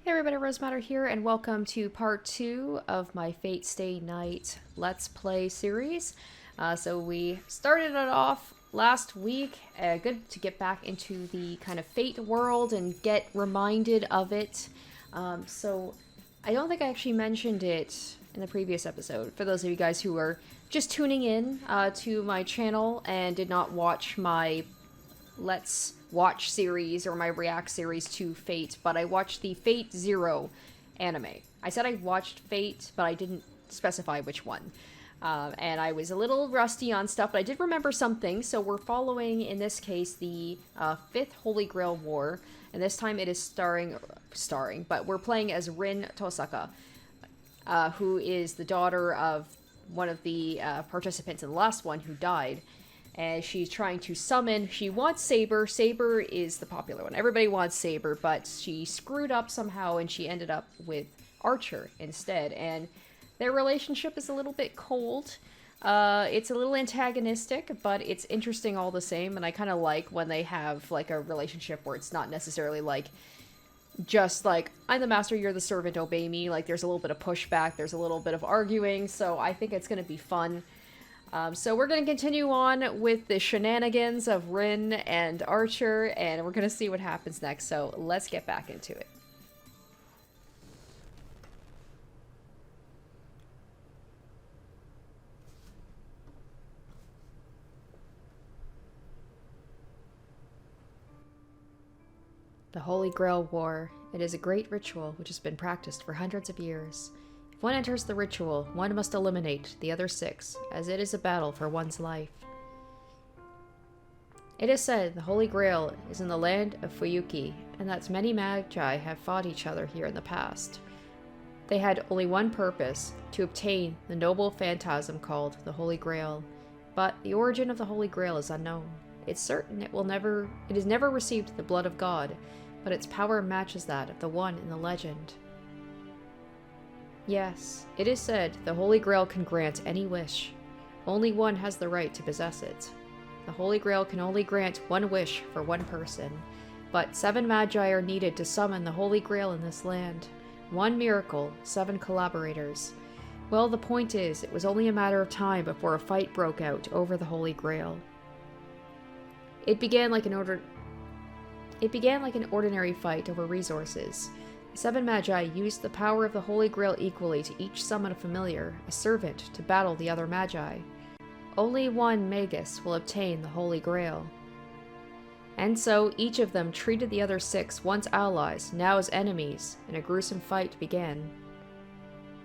Hey everybody, Rosematter here, and welcome to part 2 of my Fate Stay Night Let's Play series. So we started it off last week. Good to get back into the kind of Fate world and get reminded of it. So I don't think I actually mentioned it in the previous episode. For those of you guys who are just tuning in to my channel and did not watch my Let's Watch series or my React series to Fate, but I watched the Fate Zero anime. I said I watched Fate, but I didn't specify which one. And I was a little rusty on stuff, but I did remember something. So we're following, in this case, the 5th Holy Grail War, and this time it is starring, but we're playing as Rin Tosaka, who is the daughter of one of the participants in the last one who died. And she's trying to summon, she wants Saber. Saber is the popular one. Everybody wants Saber, but she screwed up somehow and she ended up with Archer instead. And their relationship is a little bit cold. It's a little antagonistic, but it's interesting all the same. And I kind of like when they have like a relationship where it's not necessarily like, just like, I'm the master, you're the servant, obey me. Like there's a little bit of pushback, there's a little bit of arguing. So I think it's going to be fun. So we're going to continue on with the shenanigans of Rin and Archer, and we're going to see what happens next, so let's get back into it. The Holy Grail War. It is a great ritual which has been practiced for hundreds of years. If one enters the ritual, one must eliminate the other 6, as it is a battle for one's life. It is said the Holy Grail is in the land of Fuyuki, and that many magi have fought each other here in the past. They had only one purpose, to obtain the noble phantasm called the Holy Grail, but the origin of the Holy Grail is unknown. It's certain it has never received the blood of God, but its power matches that of the one in the legend. Yes, it is said the Holy Grail can grant any wish. Only one has the right to possess it. The Holy Grail can only grant one wish for one person, but 7 magi are needed to summon the Holy Grail in this land. 1 miracle, 7 collaborators. Well, the point is, it was only a matter of time before a fight broke out over the Holy Grail. It began like an ordinary fight over resources. 7 magi used the power of the Holy Grail equally to each summon a familiar, a servant, to battle the other magi. Only one magus will obtain the Holy Grail. And so, each of them treated the other 6 once allies, now as enemies, and a gruesome fight began.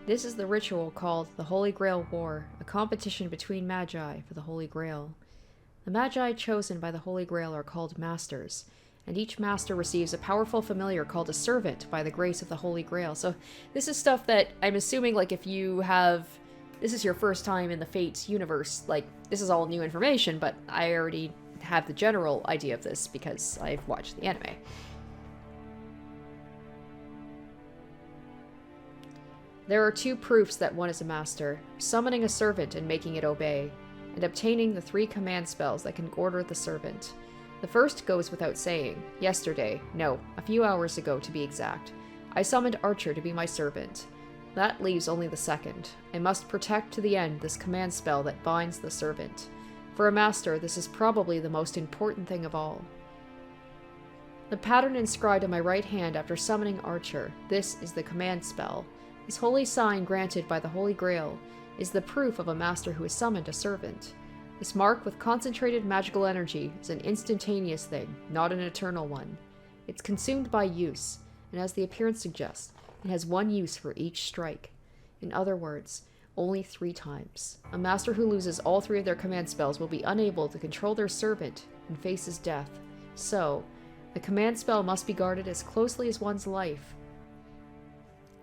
This is the ritual called the Holy Grail War, a competition between magi for the Holy Grail. The magi chosen by the Holy Grail are called masters, and each master receives a powerful familiar called a servant by the grace of the Holy Grail. So this is stuff that I'm assuming, like, if you have... This is your first time in the Fate universe, like, this is all new information, but I already have the general idea of this because I've watched the anime. There are 2 proofs that one is a master: summoning a servant and making it obey, and obtaining the 3 command spells that can order the servant. The first goes without saying. Yesterday, no, a few hours ago to be exact, I summoned Archer to be my servant. That leaves only the second. I must protect to the end this command spell that binds the servant. For a master, this is probably the most important thing of all. The pattern inscribed on my right hand after summoning Archer, this is the command spell. This holy sign granted by the Holy Grail is the proof of a master who has summoned a servant. This mark with concentrated magical energy is an instantaneous thing, not an eternal one. It's consumed by use, and as the appearance suggests, it has 1 use for each strike. In other words, only 3 times. A master who loses all 3 of their command spells will be unable to control their servant and faces death. So, the command spell must be guarded as closely as one's life.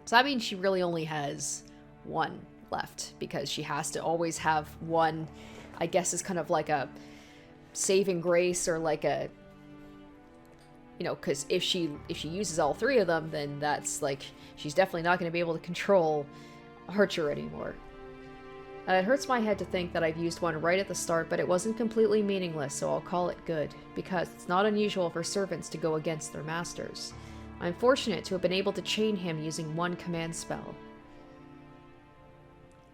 So that means she really only has 1 left, because she has to always have 1... I guess is kind of like a saving grace, or like a, you know, because if she uses all 3 of them, then that's like, she's definitely not going to be able to control Archer anymore. And it hurts my head to think that I've used 1 right at the start, but it wasn't completely meaningless, so I'll call it good, because it's not unusual for servants to go against their masters. I'm fortunate to have been able to chain him using one command spell.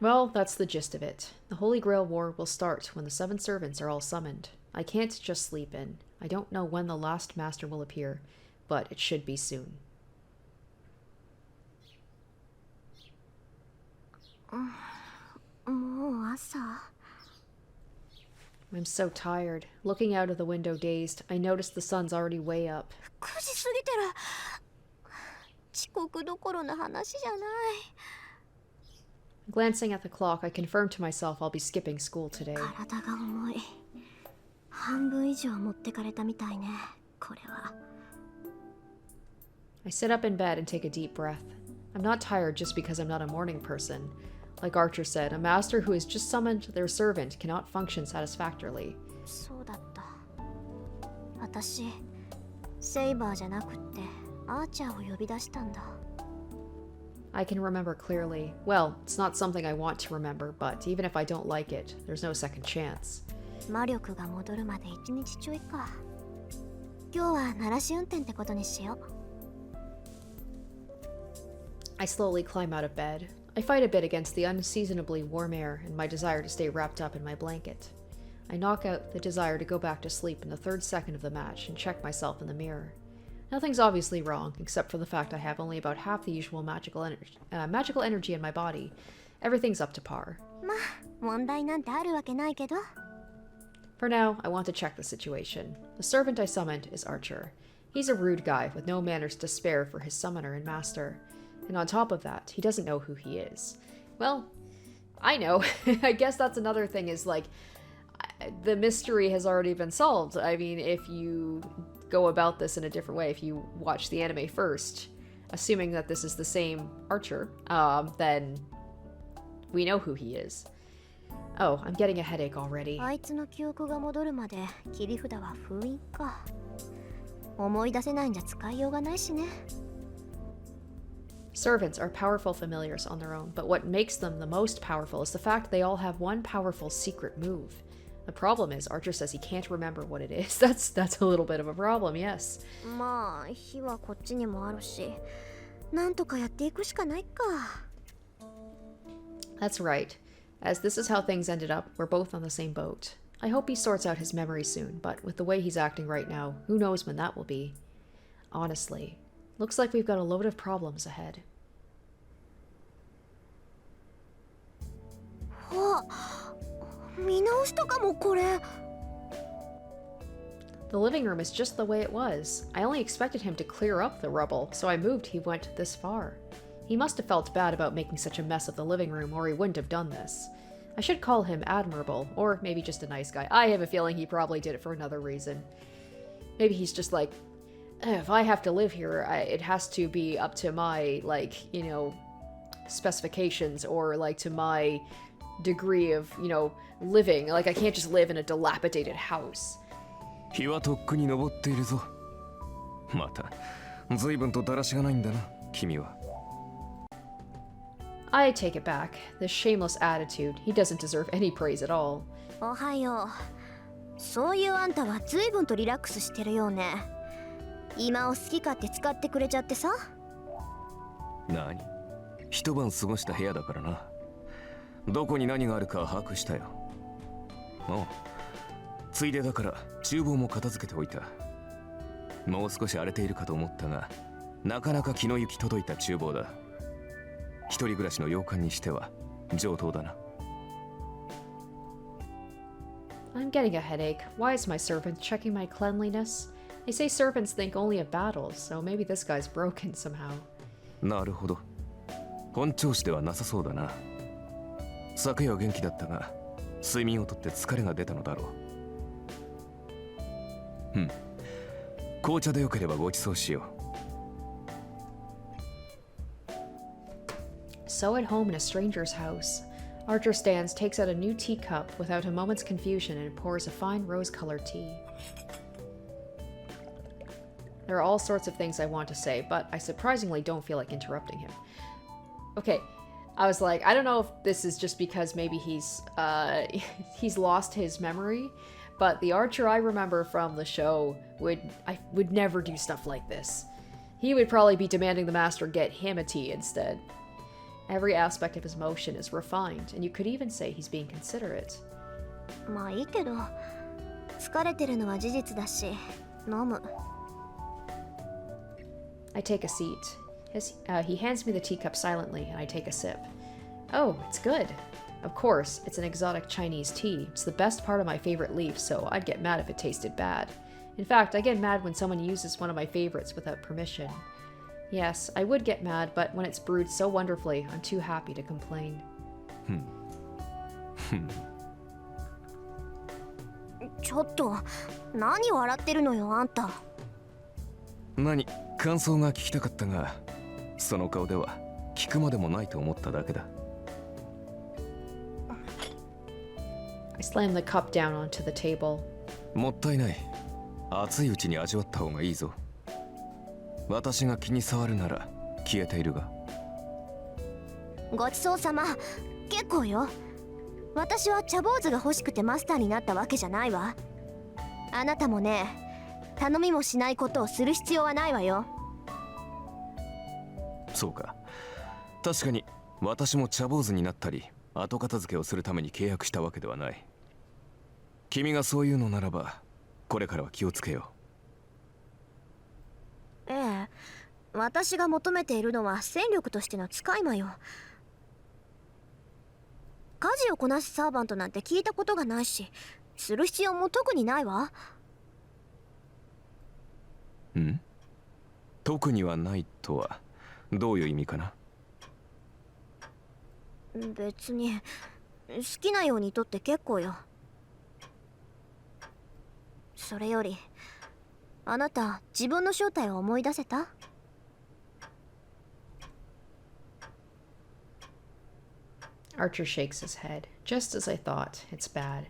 Well, that's the gist of it. The Holy Grail War will start when the 7 servants are all summoned. I can't just sleep in. I don't know when the last master will appear, but it should be soon. I'm so tired. Looking out of the window dazed, I notice the sun's already way up. Glancing at the clock, I confirm to myself I'll be skipping school today. I sit up in bed and take a deep breath. I'm not tired just because I'm not a morning person. Like Archer said, a master who has just summoned their servant cannot function satisfactorily. I can remember clearly. Well, it's not something I want to remember, but even if I don't like it, there's no second chance. I slowly climb out of bed. I fight a bit against the unseasonably warm air and my desire to stay wrapped up in my blanket. I knock out the desire to go back to sleep in the 3rd second of the match and check myself in the mirror. Nothing's obviously wrong, except for the fact I have only about half the usual magical energy in my body. Everything's up to par. For now, I want to check the situation. The servant I summoned is Archer. He's a rude guy with no manners to spare for his summoner and master. And on top of that, he doesn't know who he is. Well, I know. I guess that's another thing is, like, the mystery has already been solved. I mean, if you go about this in a different way, if you watch the anime first, assuming that this is the same Archer, then we know who he is. Oh, I'm getting a headache already. Servants are powerful familiars on their own, but what makes them the most powerful is the fact they all have one powerful secret move. The problem is, Archer says he can't remember what it is. That's a little bit of a problem, yes. That's right. As this is how things ended up, we're both on the same boat. I hope he sorts out his memory soon, but with the way he's acting right now, who knows when that will be. Honestly, looks like we've got a load of problems ahead. The living room is just the way it was. I only expected him to clear up the rubble, so I moved he went this far. He must have felt bad about making such a mess of the living room, or he wouldn't have done this. I should call him admirable, or maybe just a nice guy. I have a feeling he probably did it for another reason. Maybe he's just like, if I have to live here, it has to be up to my, like, you know, specifications, or, like, to my degree of, you know, living. Like, I can't just live in a dilapidated house. I take it back. This shameless attitude. He doesn't deserve any praise at all. I'm getting a headache. Why is my servant checking my cleanliness? They say servants think only of battles, so maybe this guy's broken somehow. So at home in a stranger's house. Archer stands, takes out a new teacup without a moment's confusion, and pours a fine rose-colored tea. There are all sorts of things I want to say, but I surprisingly don't feel like interrupting him. Okay, I was like, I don't know if this is just because maybe he's lost his memory, but the Archer I remember from the show would never do stuff like this. He would probably be demanding the master get him a tea instead. Every aspect of his motion is refined, and you could even say he's being considerate. まあいいけど、疲れてるのは事実だし、飲む。I take a seat. He hands me the teacup silently, and I take a sip. Oh, it's good. Of course, it's an exotic Chinese tea. It's the best part of my favorite leaf, so I'd get mad if it tasted bad. In fact, I get mad when someone uses one of my favorites without permission. Yes, I would get mad, but when it's brewed so wonderfully, I'm too happy to complain. ちょっと、何笑ってるのよ、あんた。何、感想が聞きたかったが、その顔では聞くまでもないと思っただけだ。I slam the cup down onto the table. もったいない。熱いうちに味わった方がいいぞ。私が気に障るなら消えているが。ごちそうさま。結構よ。私は茶坊主が欲しくてマスターになったわけじゃないわ。あなたもね、頼みもしないことをする必要はないわよ。そうか。確かに私も茶坊主になったり後片付けをするために契約したわけではない。君がそういうのならばこれからは気をつけよう。ええ、私が求めているのは戦力としての使い魔よ。家事をこなすサーバントなんて聞いたことがないし、する必要も特にないわ。ん？特にはないとはどういう意味かな？別に好きなようにとって結構よ。それよりあなた自分の正体を思い出せたArcher shakes his head. Just as I thought. It's bad.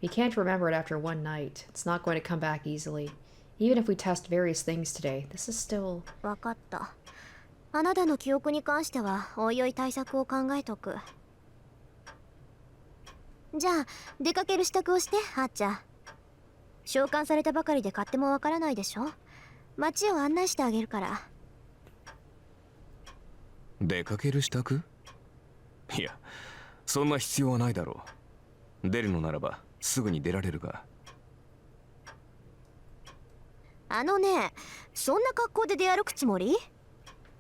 If you can't remember it after one night, it's not going to come back easily. Even if we test various things today, this is still... わかった。あなたの記憶に関してはおいおい対策を考えとく。じゃあ出かける支度をして、ハッチャー。召喚されたばかりで勝手もわからないでしょ。街を案内してあげるから。出かける支度？いや、そんな必要はないだろう。出るのならばすぐに出られるが。あのね、そんな格好で出歩くつもり？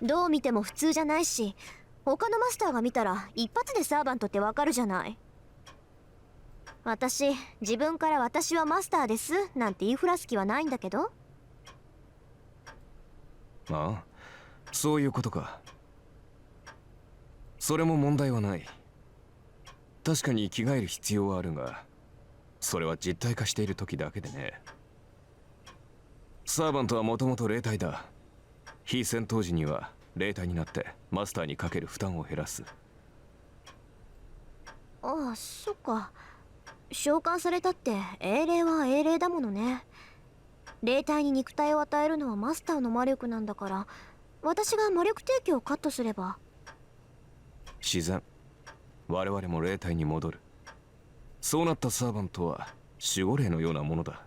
どう見ても普通じゃないし、他のマスターが見たら一発でサーバントってわかるじゃない。私、自分から私はマスターですなんて言いふらす気はないんだけど。ああ、そういうことか。それも問題はない。確かに着替える必要はあるが、それは実体化している時だけでね。サーバントはもともと霊体だ。非戦闘時には霊体になってマスターにかける負担を減らす。ああ、そっか。召喚されたって英霊は英霊だものね。霊体に肉体を与えるのはマスターの魔力なんだから、私が魔力提供をカットすれば。自然。我々も霊体に戻る。そうなったサーバントは守護霊のようなものだ。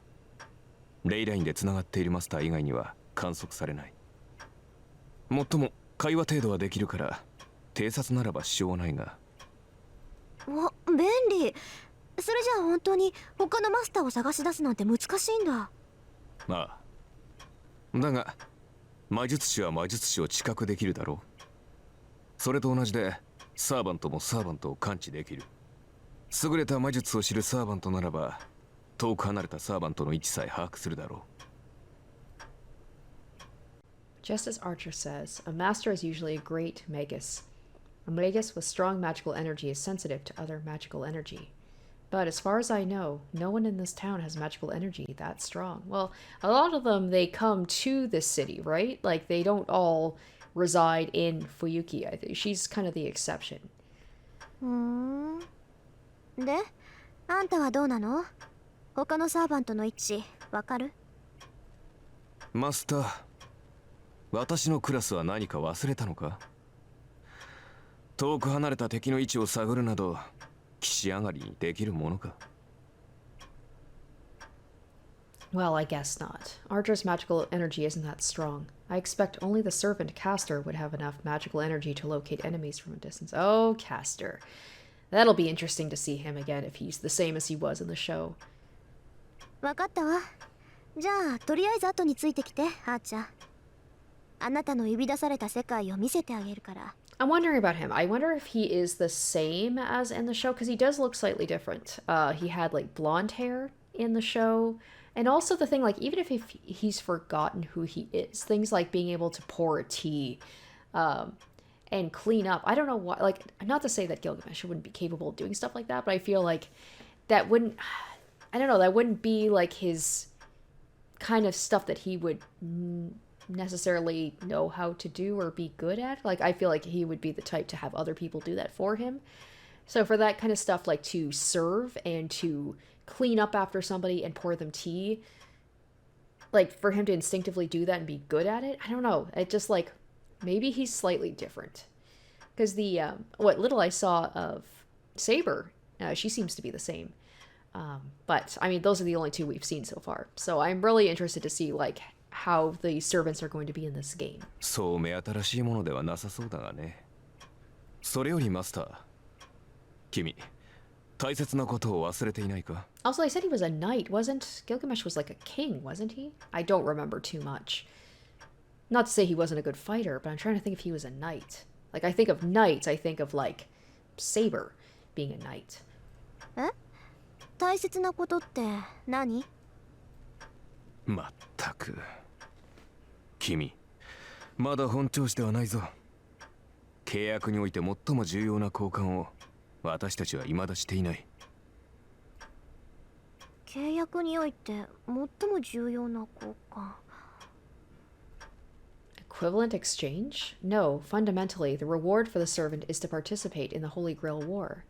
レイラインでつながっているマスター以外には観測されない。もっとも会話程度はできるから偵察ならば支障はないが。わ、便利。それじゃあ本当に他のマスターを探し出すなんて難しいんだ。ああ。だが魔術師は魔術師を知覚できるだろう。それと同じでサーバントもサーバントを感知できる。優れた魔術を知るサーバントならば遠く離れたサーバントの位置さえ把握するだろう。Just as Archer says, a master is usually a great magus. A magus with strong magical energy is sensitive to other magical energy. But as far as I know, no one in this town has magical energy that strong. Well, a lot of them, they come to this city, right? Like, they don't all reside in Fuyuki. I think she's kind of the exception. で、あんたはどうなの？他のサーバントの位置、わかる？マスター、私のクラスは何か忘れたのか？遠く離れた敵の位置を探るなど騎士上がりにできるものか？ Well, I guess not. Archer's magical energy isn't that strong. I expect only the servant Caster would have enough magical energy to locate enemies from a distance. Oh, Caster. That'll be interesting to see him again if he's the same as he was in the show. わかったわ。じゃあとりあえず後についてきて、アーチャー。あなたの呼び出された世界を見せてあげるから。I'm wondering about him. I wonder if he is the same as in the show, because he does look slightly different. He had like blonde hair in the show. And also the thing, like, even if he's forgotten who he is, things like being able to pour a tea and clean up. I don't know why, like, not to say that Gilgamesh wouldn't be capable of doing stuff like that, but I feel like that wouldn't, I don't know, that wouldn't be like his kind of stuff that he would necessarily know how to do or be good at. Like, I feel like he would be the type to have other people do that for him. So for that kind of stuff, like to serve and to clean up after somebody and pour them tea, like for him to instinctively do that and be good at it, I don't know. It just like, maybe he's slightly different. Because the, what little I saw of Saber, she seems to be the same. But, I mean, those are the only two we've seen so far. So I'm really interested to see, like, how the servants are going to be in this game. そう目新しいものではなさそうだがね。それよりマスター、君、大切なことを忘れていないか? Also, I said he was a knight, wasn't Gilgamesh was like a king, wasn't he? I don't remember too much. Not to say he wasn't a good fighter, but I'm trying to think if he was a knight. Like, I think of knights, I think of, like, Saber being a knight. え？大切なことって何？まったく。君、まだ本調子ではないぞ。契約において最も重要な交換を私たちは未だしていない。契約において最も重要な交換。Equivalent exchange? No, fundamentally, the reward for the servant is to participate in the Holy Grail War.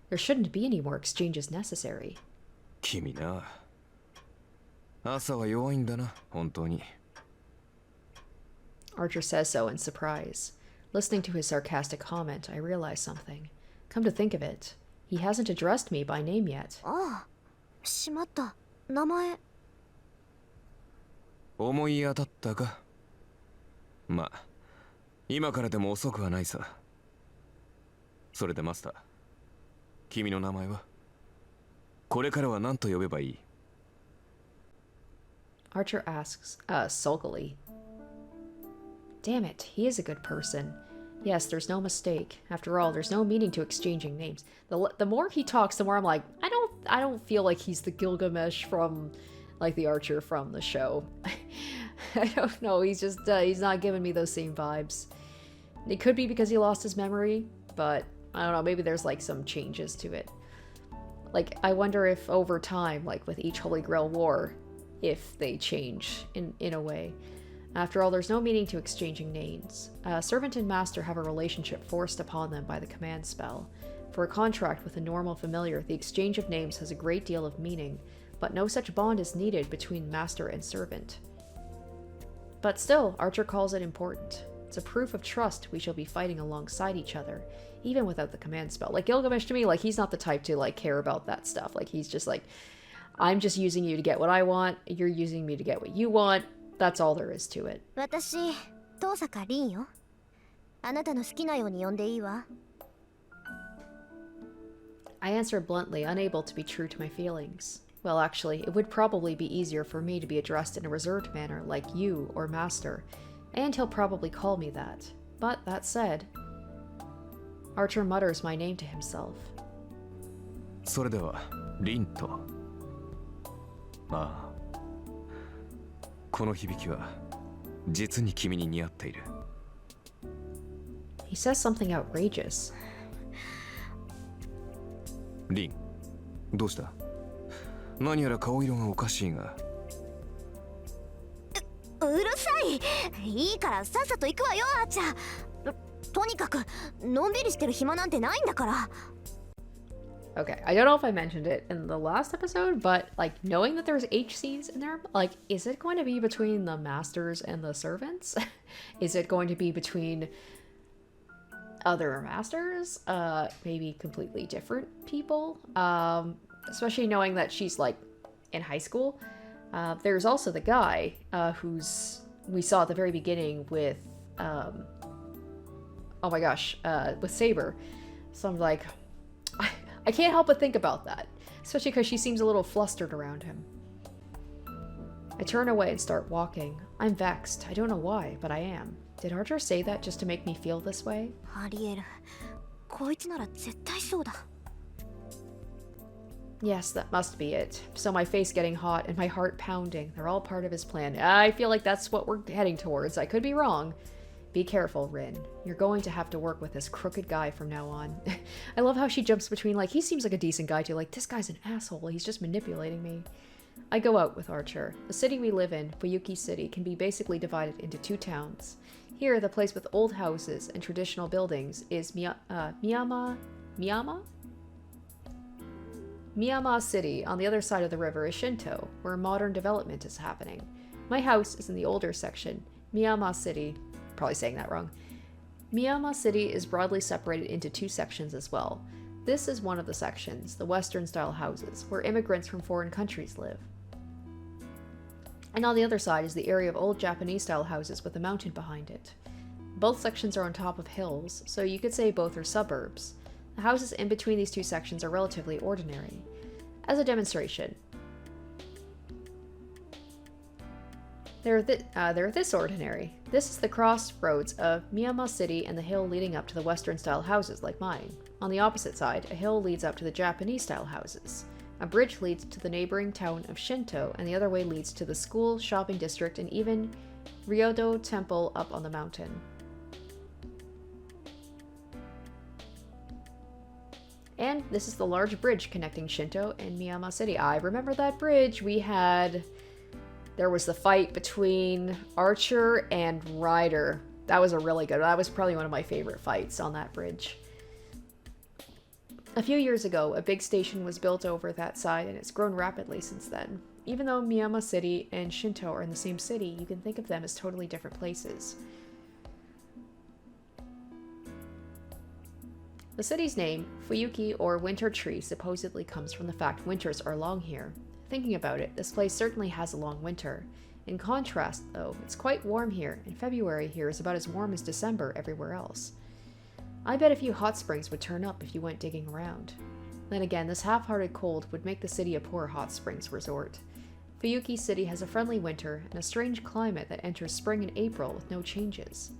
There shouldn't be any more exchanges necessary. 君な。朝は弱いんだな、本当に。Archer says so in surprise. Listening to his sarcastic comment, I realize something. Come to think of it, he hasn't addressed me by name yet. ああ、しまった。名前。思い当たったか？まあ、今からでも遅くはないさ。それでマスター、君の名前は？これからは何と呼べばいい？ Archer asks, sulkily. Damn it, he is a good person. Yes, there's no mistake. After all, there's no meaning to exchanging names. The more he talks, the more I'm like, I don't feel like he's the Gilgamesh from, like, the Archer from the show. I don't know, he's just, he's not giving me those same vibes. It could be because he lost his memory, but I don't know, maybe there's, like, some changes to it. Like, I wonder if over time, like, with each Holy Grail War, if they change in a way. After all, there's no meaning to exchanging names. Servant and master have a relationship forced upon them by the command spell. For a contract with a normal familiar, the exchange of names has a great deal of meaning, but no such bond is needed between master and servant. But still, Archer calls it important. It's a proof of trust we shall be fighting alongside each other, even without the command spell. Like, Gilgamesh to me, like, he's not the type to, like, care about that stuff. Like, he's just like, I'm just using you to get what I want, you're using me to get what you want. That's all there is to it. 私、遠坂凛よ。あなたの好きなように呼んでいいわ。I answered bluntly, unable to be true to my feelings. Well, actually, it would probably be easier for me to be addressed in a reserved manner, like you or master, and he'll probably call me that. But that said, Archer mutters my name to himself. それでは、凛と。ああ。この響きは実に君に似合っている。He says something outrageous. 凛、どうした？何やら顔色がおかしいが。うるさい。いいからさっさと行くわよ、あーちゃん。とにかくのんびりしてる暇なんてないんだから。Okay, I don't know if I mentioned it in the last episode, but, like, knowing that there's H scenes in there, like, is it going to be between the masters and the servants? Is it going to be between other masters? Maybe completely different people? Especially knowing that she's, like, in high school. There's also the guy who's we saw at the very beginning with, oh my gosh, with Saber. So I'm like, I can't help but think about that, especially because she seems a little flustered around him. I turn away and start walking. I'm vexed. I don't know why, but I am. Did Archer say that just to make me feel this way? ありえる。こいつなら絶対そうだ。 Yes, that must be it. So my face getting hot and my heart pounding. They're all part of his plan. I feel like that's what we're heading towards. I could be wrong. Be careful, Rin. You're going to have to work with this crooked guy from now on. I love how she jumps between, like, he seems like a decent guy too. Like, this guy's an asshole. He's just manipulating me. I go out with Archer. The city we live in, Fuyuki City, can be basically divided into two towns. Here, the place with old houses and traditional buildings is Miyama City. On the other side of the river is Shinto, where modern development is happening. My house is in the older section, Miyama City. Probably saying that wrong. Miyama City is broadly separated into two sections as well. This is one of the sections, the Western-style houses, where immigrants from foreign countries live. And on the other side is the area of old Japanese-style houses with a mountain behind it. Both sections are on top of hills, so you could say both are suburbs. The houses in between these two sections are relatively ordinary. As a demonstration, they're this ordinary. This is the crossroads of Miyama City and the hill leading up to the Western-style houses like mine. On the opposite side, a hill leads up to the Japanese-style houses. A bridge leads to the neighboring town of Shinto, and the other way leads to the school, shopping district, and even Ryodo Temple up on the mountain. And this is the large bridge connecting Shinto and Miyama City. I remember that bridge. There was the fight between Archer and Ryder. That was that was probably one of my favorite fights on that bridge. A few years ago, a big station was built over that side, and it's grown rapidly since then. Even though Miyama City and Shinto are in the same city, you can think of them as totally different places. The city's name, Fuyuki or Winter Tree, supposedly comes from the fact winters are long here. Thinking about it, this place certainly has a long winter. In contrast, though, it's quite warm here, and February here is about as warm as December everywhere else. I bet a few hot springs would turn up if you went digging around. Then again, this half-hearted cold would make the city a poor hot springs resort. Fuyuki City has a friendly winter and a strange climate that enters spring and April with no changes.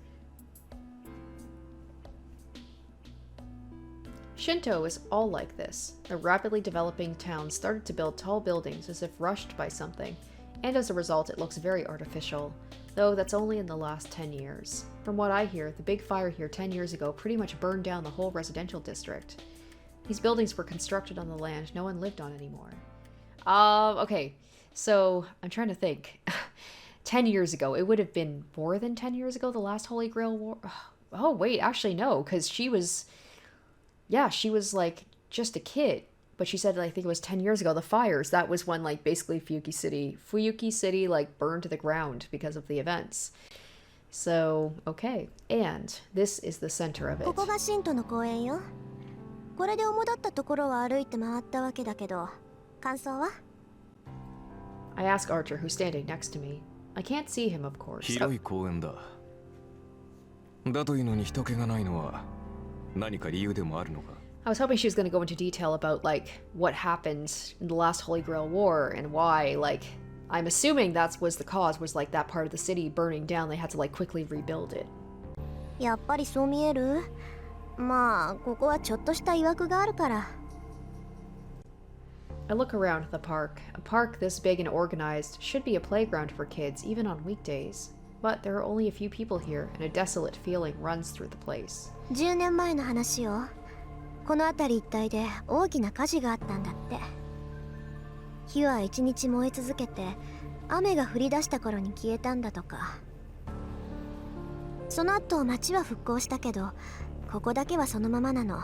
Shinto is all like this. The rapidly developing town started to build tall buildings as if rushed by something, and as a result it looks very artificial, though that's only in the last 10 years. From what I hear, the big fire here 10 years ago pretty much burned down the whole residential district. These buildings were constructed on the land no one lived on anymore. Okay, so I'm trying to think. 10 years ago, it would have been more than 10 years ago, the last Holy Grail War? Oh wait, actually no, because she was like just a kid, but she said, I think it was 10 years ago, the fires, that was when like basically Fuyuki City like burned to the ground because of the events. So, okay, and this is the center of it. ここがシントの公園よ。これで主だったところを歩いて回ったわけだけど、感想は? I ask Archer, who's standing next to me. I can't see him, of course. 広い公園だ。だというのに人気がないのは何か理由でもあるのか? I was hoping she was going to go into detail about, like, what happened in the last Holy Grail War and why, like, I'm assuming that was the cause, was, like, that part of the city burning down. They had to, like, quickly rebuild it. やっぱりそう見える? まあ、ここはちょっとした曰くがあるから。I look around the park. A park this big and organized should be a playground for kids, even on weekdays. But there are only a few people here, and a desolate feeling runs through the place. 10年前の話よ。この辺り一帯で大きな火事があったんだって。火は一日燃え続けて、雨が降り出した頃に消えたんだとか。その後町は復興したけど、ここだけはそのままなの。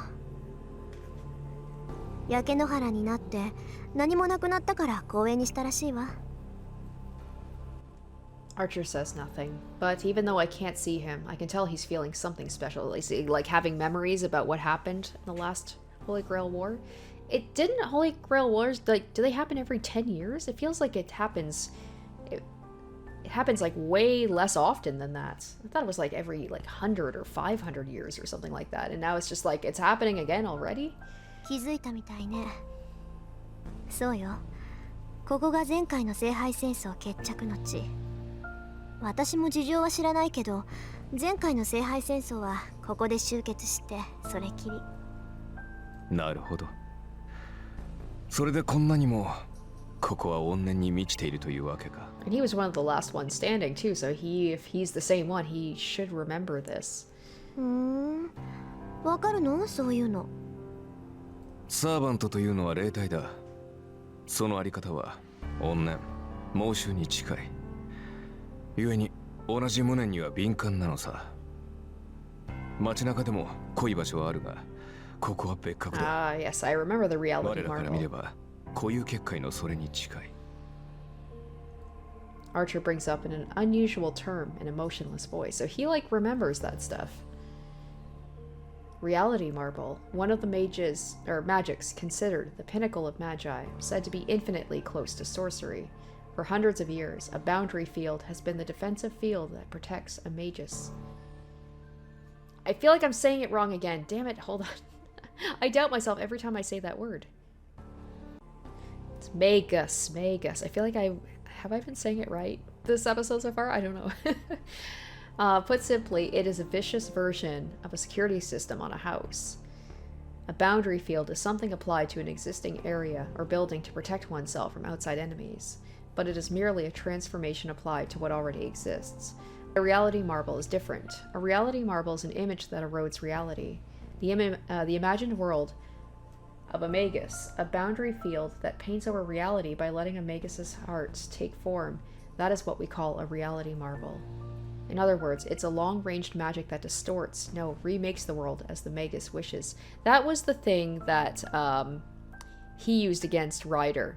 焼け野原になって何もなくなったから公園にしたらしいわ。Archer says nothing, but even though I can't see him, I can tell he's feeling something special, like having memories about what happened in the last Holy Grail War. It didn't Holy Grail Wars, like, do they happen every 10 years? It feels like it happens, it happens like way less often than that. I thought it was like every like 100 or 500 years or something like that. And now it's just like, it's happening again already? 気づいたみたいね。そうよ。ここが前回の聖杯戦争決着の地。私も事情は知らないけど、前回の聖杯戦争はここで終結してそれきり。なるほど。それでこんなにもここは怨念に満ちているというわけか。And he was one of the last ones standing too, so if he's the same one, he should remember this. わかるの？そういうの。サーバントというのは霊体だ。そのあり方は怨念、猛襲に近い。故に同じ無念には敏感なのさ。街中でも濃い場所はあるが、ここは別格だ。Yes, I remember the reality 我らから見れ marble. ば固有結界のそれに近い。Archer brings up in an unusual term in a motionless voice, so he like remembers that stuff. Reality marble, one of the magics considered the pinnacle of magi, said to be infinitely close to sorcery. For hundreds of years, a boundary field has been the defensive field that protects a magus. I feel like I'm saying it wrong again. Damn it, hold on. I doubt myself every time I say that word. It's magus. I feel like have I been saying it right this episode so far? I don't know. Put simply, it is a vicious version of a security system on a house. A boundary field is something applied to an existing area or building to protect oneself from outside enemies, but it is merely a transformation applied to what already exists. A reality marble is different. A reality marble is an image that erodes reality. The imagined world of a magus, a boundary field that paints over reality by letting a magus's heart take form. That is what we call a reality marble. In other words, it's a long-ranged magic that distorts, remakes the world as the magus wishes. That was the thing that he used against Ryder,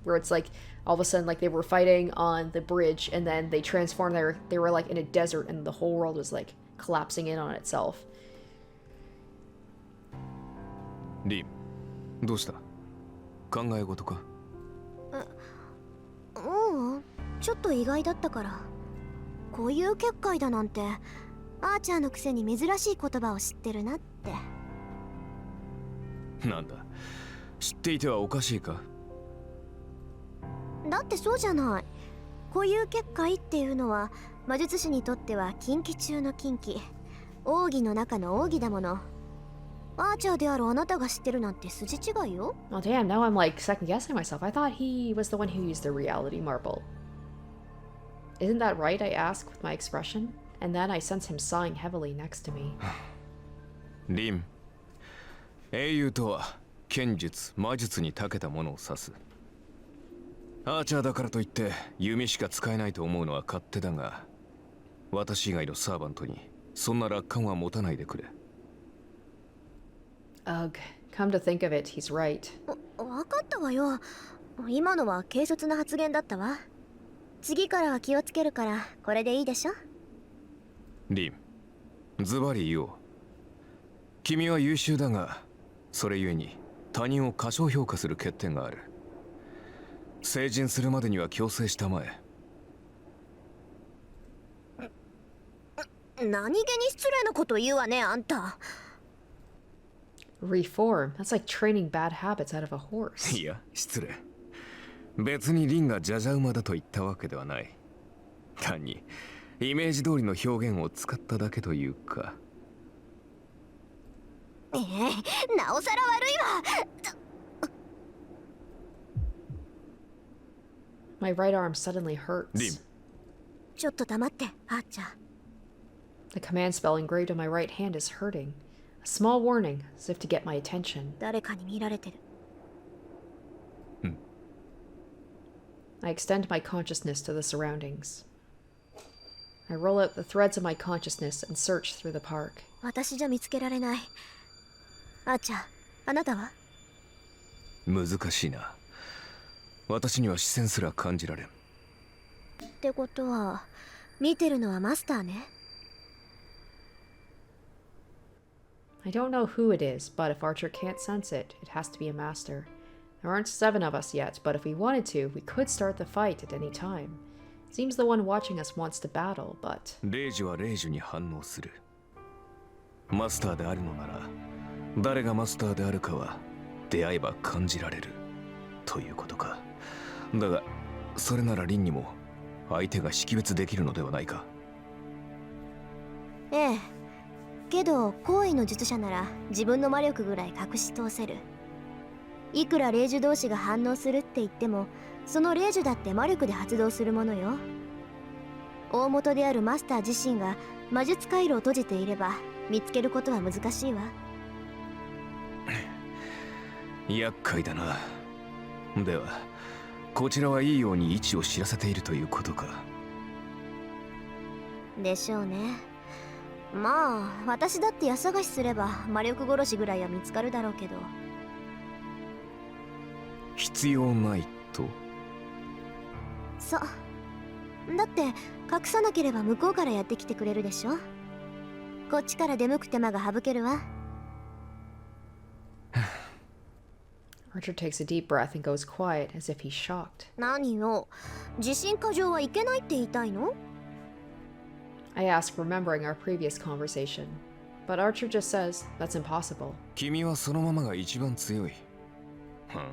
where it's like all of a sudden like they were fighting on the bridge and then they transformed. They were like in a desert and the whole world was like collapsing in on itself. リン、どうした？考え事か？ちょっと意外だったから。固有結界だなんて、アーチャーのくせに珍しい言葉を知ってるなって。なんだ、知っていてはおかしいか？だってそうじゃない。固有結界っていうのは魔術師にとっては禁忌中の禁忌、奥義の中の奥義だもの。アーチャーであるあなたが知ってるなんて筋違いよ。Oh damn, now I'm like second guessing myself. I thought he was the one who used the reality marble. Isn't that right? I ask with my expression, and then I sense him sighing heavily next to me. リン、英雄とは剣術、魔術に長けたものを指す。アーチャーだからといって弓しか使えないと思うのは勝手だが、私以外のサーバントにそんな楽観は持たないでくれ。Ugh, come to think of it, he's right. わかったわよ。今のは軽率な発言だったわ。次からは気をつけるからこれでいいでしょ。リン、ズバリ言おう。君は優秀だが、それゆえに他人を過小評価する欠点がある。成人するまでには強制したまえ。何気に失礼なこと言うわね、あんた。Reform? That's like training bad habits out of a horse. いや、失礼。別にリンがジャジャ馬だと言ったわけではない。単にイメージ通りの表現を使っただけというか。なおさら悪いわ。My right arm suddenly hurts. リン、ちょっと黙って、あーちゃん。The command spell engraved on my right hand is hurting. A small warning, as if to get my attention. 誰かに見られてる。I extend my consciousness to the surroundings. I roll out the threads of my consciousness and search through the park. 私じゃ見つけられない。あーちゃん、あなたは？難しいな。私には視線すら感じられん。ってことは、見てるのはマスターね。I don't know who it is, but if Archer can't sense it, it has to be a master. There aren't 7 of us yet, but if we wanted to, we could start the fight at any time. Seems the one watching us wants to battle, but... レイジはレイジに反応する。マスターであるのなら、誰がマスターであるかは出会えば感じられるということか。だが、それならリンにも相手が識別できるのではないか。ええ。けど高位の術者なら自分の魔力ぐらい隠し通せる。いくら霊樹同士が反応するって言っても、その霊樹だって魔力で発動するものよ。大元であるマスター自身が魔術回路を閉じていれば見つけることは難しいわ。厄介だな。ではこちらはいいように位置を知らせているということか。でしょうね。まあ私だって家探しすれば魔力殺しぐらいは見つかるだろうけど。必要ないと？そうだって隠さなければ向こうからやってきてくれるでしょ。こっちから出向く手間が省けるわ。Archer takes a deep breath and goes quiet as if he's shocked. 何よ、自信過剰はいけないって言いたいの？ I ask, remembering our previous conversation. But Archer just says, that's impossible. 君はそのままが一番強い。はん？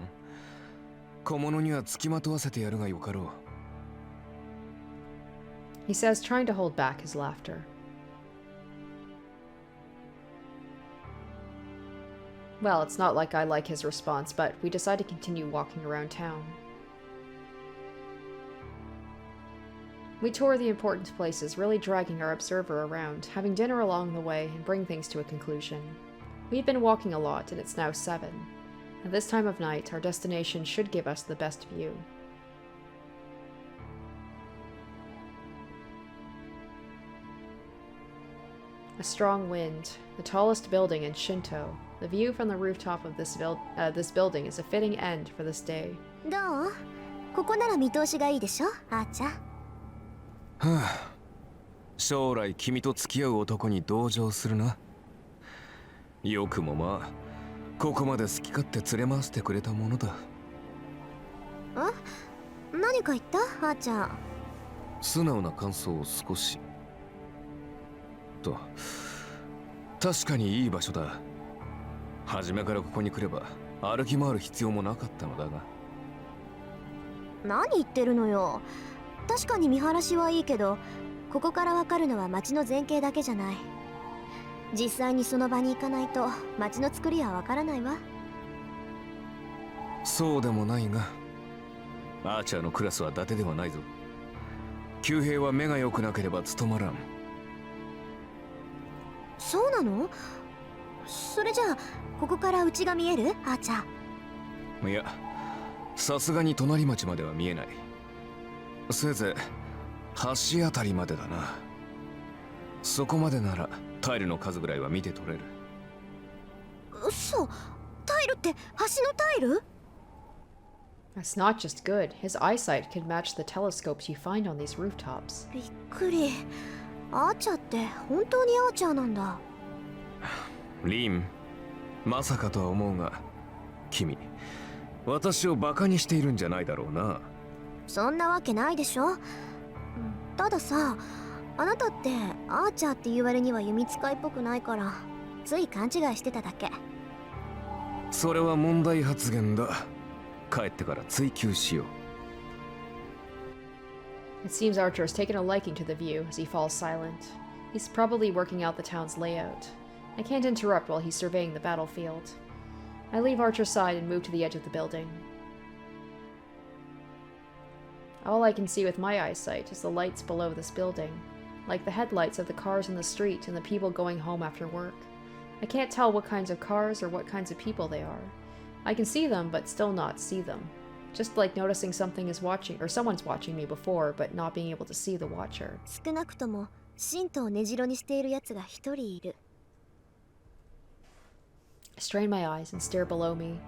小物には付きまとわせてやるがよかろう。He says, trying to hold back his laughter. Well, it's not like I like his response, but we decide to continue walking around town. We tour the important places, really dragging our observer around, having dinner along the way, and bring things to a conclusion. We've been walking a lot, and it's now 7. At this time of night, our destination should give us the best view. A strong wind, the tallest building in Shinto. The view from the rooftop of this building is a fitting end for this day. どう？ここなら見通しがいいでしょ、あーちゃん。はあ、将来君と付き合う男に同情するな。よくもまあ、ここまで好き勝手連れ回してくれたものだ。何か言った、あーちゃん。素直な感想を少し。と、確かにいい場所だ。初めからここに来れば歩き回る必要もなかったのだが。何言ってるのよ。確かに見晴らしはいいけど、ここからわかるのは街の前景だけじゃない。実際にその場に行かないと街の作りはわからないわ。そうでもないが、アーチャーのクラスは伊達ではないぞ。旧兵は目が良くなければ務まらん。そうなの？それじゃあここから家が見える？あーちゃん。いや、さすがに隣町までは見えない。せいぜい橋あたりまでだな。そこまでならタイルの数ぐらいは見て取れる。嘘？タイルって橋のタイル？ That's not just good. His eyesight could match the telescopes you find on these rooftops. びっくり。アーチャーって本当にアーチャーなんだ。リン、まさかとは思うが、君、私をバカにしているんじゃないだろうな。そんなわけないでしょ。たださ、あなたってアーチャーって言われには弓使いっぽくないから、つい勘違いしてただけ。それは問題発言だ。帰ってから追求しよう。It seems Archer has taken a liking to the view as he falls silent. He's probably working out the town's layout. I can't interrupt while he's surveying the battlefield. I leave Archer's side and move to the edge of the building. All I can see with my eyesight is the lights below this building, like the headlights of the cars in the street and the people going home after work. I can't tell what kinds of cars or what kinds of people they are. I can see them, but still not see them. Just like noticing something is watching, or someone's watching me before, but not being able to see the watcher. 少なくとも神道を根城にしている奴が一人いる。I strain my eyes and stare below me.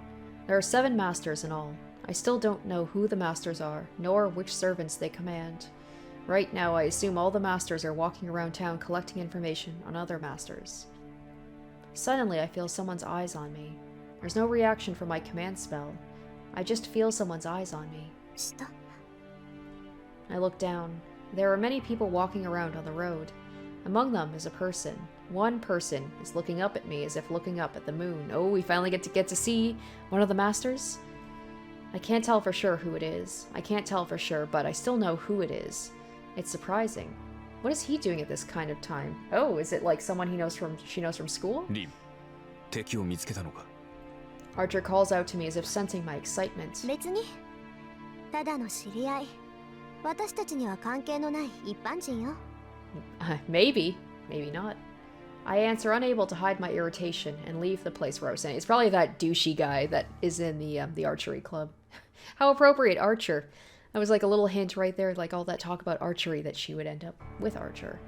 There are 7 masters in all. I still don't know who the masters are, nor which servants they command. Right now, I assume all the masters are walking around town collecting information on other masters. Suddenly, I feel someone's eyes on me. There's no reaction from my command spell. I just feel someone's eyes on me. 下 I look down. There are many people walking around on the road. Among them is a person. One person is looking up at me as if looking up at the moon. Oh, we finally get to see one of the masters? I can't tell for sure who it is. I can't tell for sure, but I still know who it is. It's surprising. What is he doing at this kind of time? Oh, is it like someone she knows from school? リン、敵を見つけたのか? Archer calls out to me as if sensing my excitement. 別にただの知り合い私たちには関係のない一般人よ Maybe. Maybe not. I answer, unable to hide my irritation, and leave the place where I was standing. It's probably that douchey guy that is in the archery club. How appropriate, Archer. That was like a little hint right there, like all that talk about archery, that she would end up with Archer.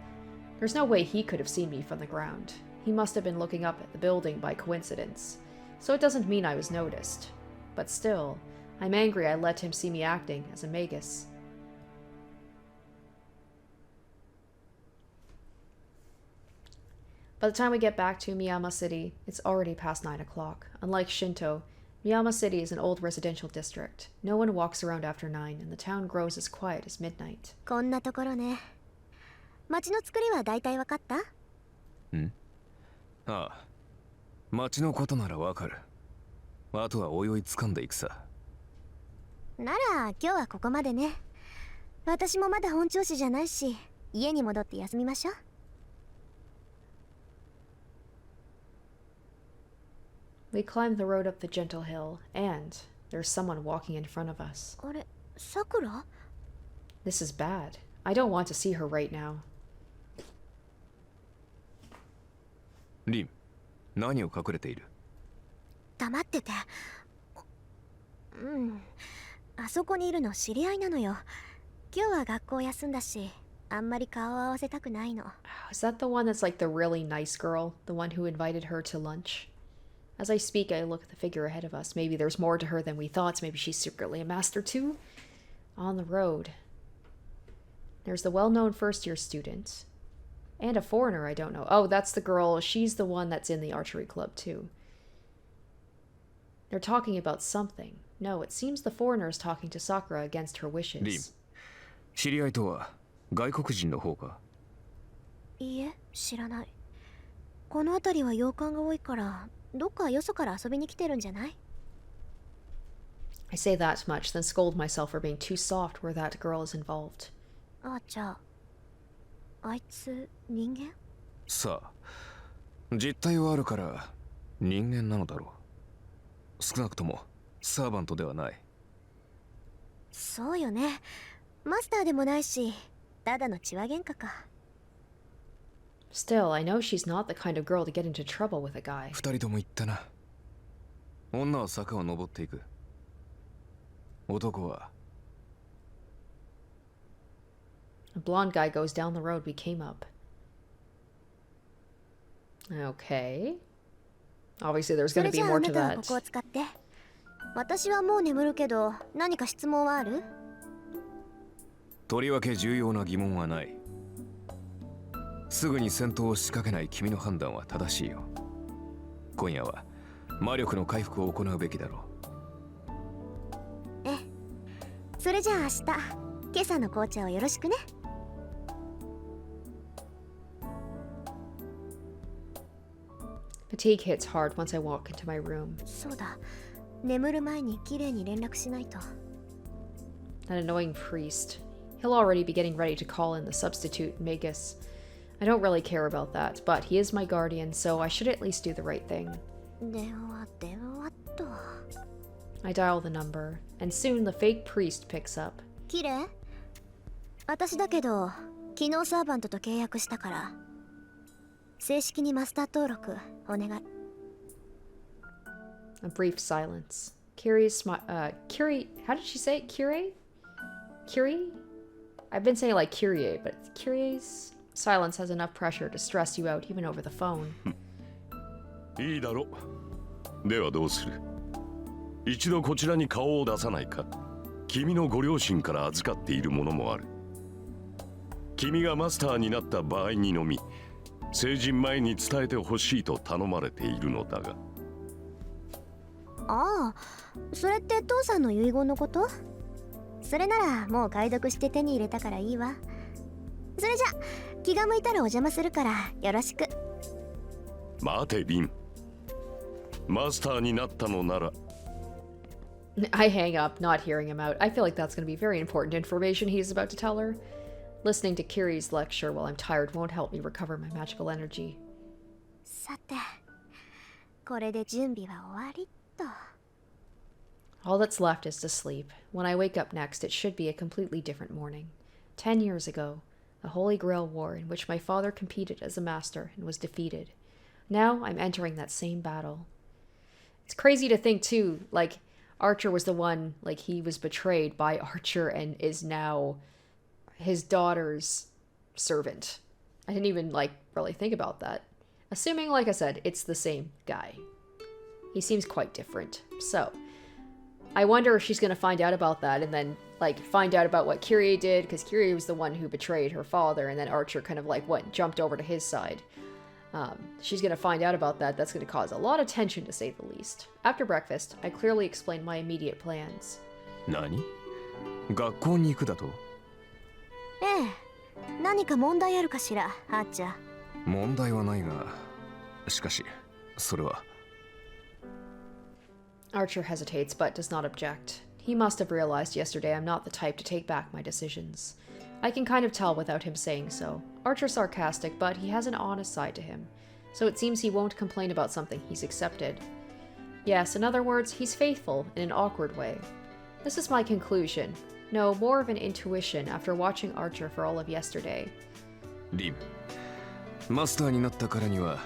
There's no way he could have seen me from the ground. He must have been looking up at the building by coincidence. So it doesn't mean I was noticed. But still, I'm angry I let him see me acting as a magus. By the time we get back to Miyama City, it's already past 9 o'clock. Unlike Shinto, Miyama City is an old residential district. No one walks around after 9, and the town grows as quiet as midnight. こんなところね街の作りは大体わかった？ん？ああ、街のことならわかる。あとはおいおい掴んでいくさ。なら今日はここまでね私もまだ本調子じゃないし家に戻って休みましょう We climb the road up the gentle hill, and there's someone walking in front of us. あれ、さくら？ This is bad. I don't want to see her right now. リン、何を隠れている？黙っててあそこにいるの知り合いなのよ今日は学校休んだしあんまり顔を合わせたくないの Is that the one that's like the really nice girl? The one who invited her to lunch? As I speak, I look at the figure ahead of us. Maybe there's more to her than we thought. Maybe she's secretly a master too? On the road. There's the well-known first-year student. And a foreigner I don't know. Oh, that's the girl. She's the one that's in the archery club too. They're talking about something. No, it seems the foreigner is talking to Sakura against her wishes. リン、知り合いとは外国人の方か？いいえ、知らないこの辺りは洋館が多いからどっかよそから遊びに来てるんじゃない I say that much, then scold myself for being too soft where that girl is involved. あ、じゃああいつ人間さあ、実態はあるから人間なのだろう。少なくともサーバントではない。そうよねマスターでもないしただの血は喧嘩か Still, I know she's not the kind of girl to get into trouble with a guy. 二人とも言ったな。女は坂を登っていく。男は A blonde guy goes down the road we came up. Okay. Obviously, there's そ going れ to じ be ゃああ more な to たはこ that. こを使って私はもう眠るけど何か質問はあるとりわけ重要な疑問はない。すぐに戦闘を仕掛けない君の判断は正しいよ。今夜は魔力の回復を行うべきだろう。ええそれじゃあ明日今朝の紅茶をよろしくね Fatigue hits hard once I walk into my room. そうだ眠る前にきれいに連絡しないと That annoying priest. He'll already be getting ready to call in the substitute magus. I don't really care about that, but he is my guardian, so I should at least do the right thing. 電話っと I dial the number, and soon the fake priest picks up. きれい私だけど昨日サーバントと契約したから正式にマスター登録お願い A brief silence. Kiri's Kiri, how did she say it? Kyrie? Kyrie? I've been saying like Kyrie, but Kyrie's silence has enough pressure to stress you out even over the phone. いいだろう。ではどうする？一度こちらに顔を出さないか。君のご両親から預かっているものもある。君がマスターになった場合にのみ成人前に伝えてほしいと頼まれているのだが。ああ、それって父さんの遺言のこと？それならもう解読して手に入れたからいいわ。それじゃ気が向いたらお邪魔するからよろしく。待てリン、マスターになったのなら。I hang up, not hearing him out. I feel like that's going to be very important information he's about to tell her. Listening to Kiri's lecture while I'm tired won't help me recover my magical energy. さて、これで準備は終わりっと。All that's left is to sleep. When I wake up next, it should be a completely different morning. 10 years ago, the Holy Grail War in which my father competed as a master and was defeated. Now I'm entering that same battle. It's crazy to think too, like, Archer was the one, like, he was betrayed by Archer and is now his daughter's servant. I didn't even, like, really think about that. Assuming, like I said, it's the same guy. He seems quite different. So, I wonder if she's gonna find out about that and then, like, find out about what Kyrie did, because Kyrie was the one who betrayed her father, and then Archer kind of, like, jumped over to his side. She's gonna find out about that. That's gonna cause a lot of tension, to say the least. After breakfast, I clearly explained my immediate plans. 何？学校に行くだと？ええ、何か問題あるかしら、ハッチャー。問題はないが、しかし、それは。Archer hesitates, but does not object. He must have realized yesterday I'm not the type to take back my decisions. I can kind of tell without him saying so. Archer's sarcastic, but he has an honest side to him. So it seems he won't complain about something he's accepted. Yes, in other words, he's faithful in an awkward way. This is my conclusion. No, more of an intuition after watching Archer for all of yesterday. リン、マスターになったからには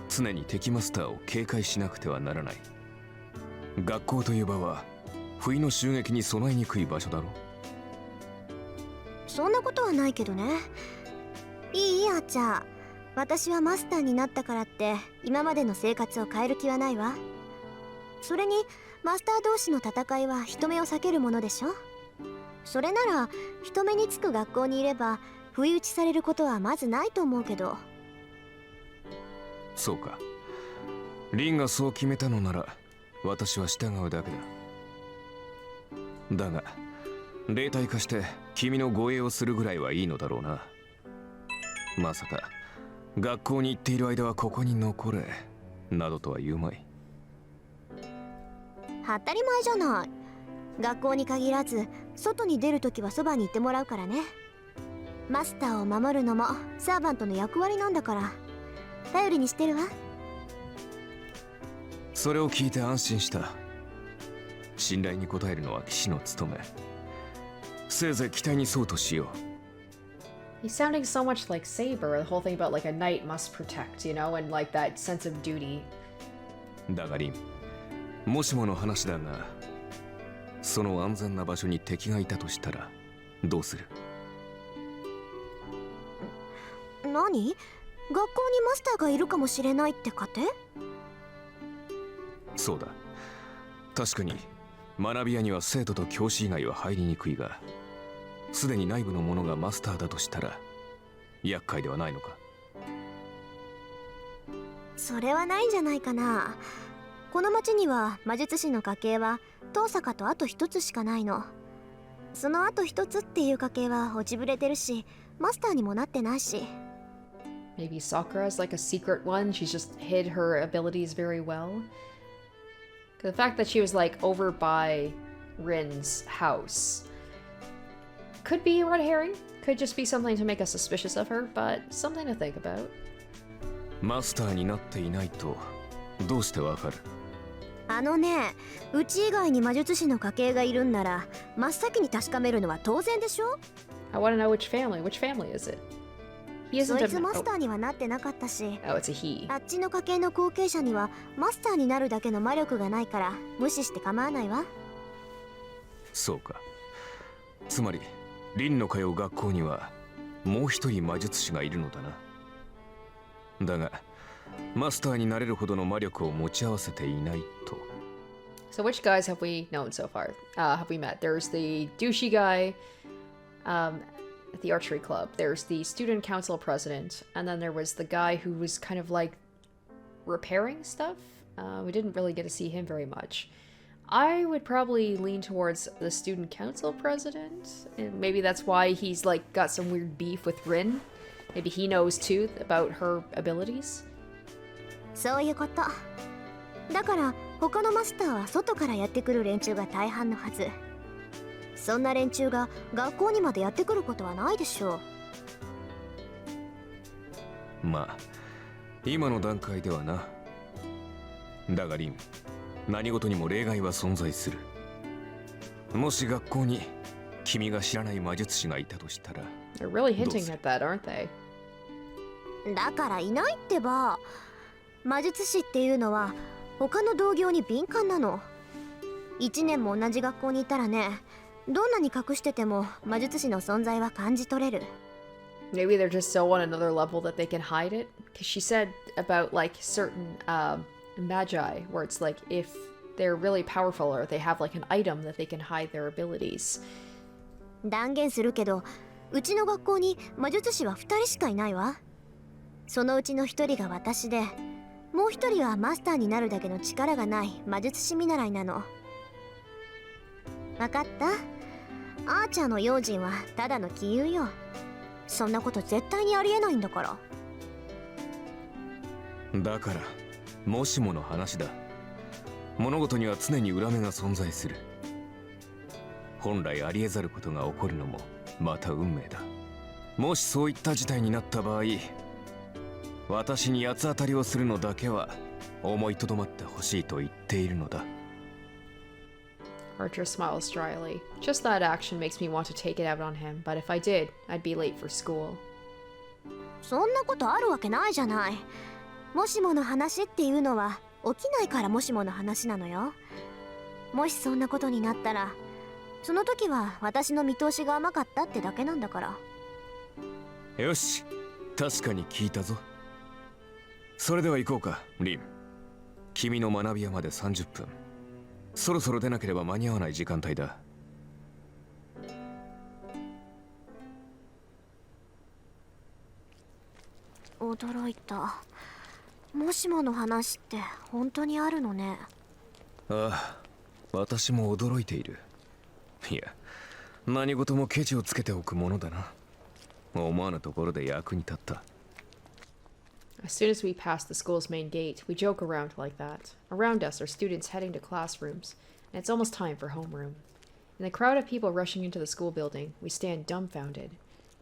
常に敵マスターを警戒しなくてはならない。学校という場は不意の襲撃に備えにくい場所だろ。そんなことはないけどね。いいあっちゃ。私はマスターになったからって今までの生活を変える気はないわ。それにマスター同士の戦いは人目を避けるものでしょ。それなら人目につく学校にいれば不意打ちされることはまずないと思うけど。そうか。リンがそう決めたのなら私は従うだけだ。だが霊体化して君の護衛をするぐらいはいいのだろうな。まさか学校に行っている間はここに残れなどとは言うまい。当たり前じゃない。学校に限らず外に出るときはそばにいてもらうからね。マスターを守るのもサーバントの役割なんだから頼りにしてるわ。それを聞いて安心した。信頼に応えるのは騎士の務め。せいぜい期待に沿うとしよう。He's sounding so much like Saber, the whole thing about like a knight must protect, you know, and like that sense of duty. だがリン、もしもの話だが、その安全な場所に敵がいたとしたらどうする？何？学校にマスターがいるかもしれないってかて？そうだ。確かに学び屋には生徒と教師以外は入りにくいが、すでに内部の者がマスターだとしたら厄介ではないのか？それはないんじゃないかな。この町には魔術師の家系は遠坂とあと一つしかないの。そのあと一つっていう家系は落ちぶれてるし、マスターにもなってないし。Maybe Sakura's like a secret one. She's just hid her abilities very well. The fact that she was like over by Rin's house could be a red herring. Could just be something to make us suspicious of her, but something to think about. マスターになっていないとどうしてわかる？うち以外に魔術師の家系がいるんなら真っ先に確かめるのは当然でしょ。 I want to know which family. Which family is it? He isn't そいつマスターにはなってなかったし、Oh, it's a he. あっちの家系の後継者にはマスターになるだけの魔力がないから無視して構わないわ。そうか。つまりリンの通う学校にはもう一人魔術師がいるのだな。だがマスターになれるほどの魔力を持ち合わせていないと。So which guys have we known so far? Have we met? There's the douchey guy, at the archery club. There's the student council president, and then there was the guy who was kind of like repairing stuff. We didn't really get to see him very much. I would probably lean towards the student council president, and maybe that's why he's like got some weird beef with Rin. Maybe he knows too about her abilities. そういうこと。だから他のマスターは外からやってくる連中が大半のはず。そんな連中が学校にまでやってくることはないでしょう。まあ今の段階ではな。だがリン、何事にも例外は存在する。もし学校に君が知らない魔術師がいたとしたら。They're really hinting at that, aren't they? だからいないってば。魔術師っていうのは他の同業に敏感なの。1年も同じ学校にいたらね、どんなに隠してても魔術師の存在は感じ取れる。Maybe they're just so on another level that they can hide it. Because she said about like certain magi, where it's like if they're really powerful or they have like an item that they can hide their abilities. 断言するけど、うちの学校に魔術師は2人しかいないわ。そのうちの1人が私で、もう1人はマスターになるだけの力がない魔術師見習いなの。わかった？アーチャーの用心はただの杞憂よ。そんなこと絶対にありえないんだから。だからもしもの話だ。物事には常に裏目が存在する。本来ありえざることが起こるのもまた運命だ。もしそういった事態になった場合、私に八つ当たりをするのだけは思いとどまってほしいと言っているのだ。Archer smiles dryly. Just that action makes me want to take it out on him, but if I did, I'd be late for school. そんなことあるわけないじゃない。もしもの話っていうのは起きないからもしもの話なのよ。もしそんなことになったら、その時は私の見通しが甘かったってだけなんだから。よし、確かに聞いたぞ。それでは行こうか、リン。君の学び屋まで30分。そろそろ出なければ間に合わない時間帯だ。驚いた。もしもの話って本当にあるのね。ああ、私も驚いている。いや、何事もケチをつけておくものだな。思わぬところで役に立った。As soon as we pass the school's main gate, we joke around like that. Around us are students heading to classrooms, and it's almost time for homeroom. In the crowd of people rushing into the school building, we stand dumbfounded.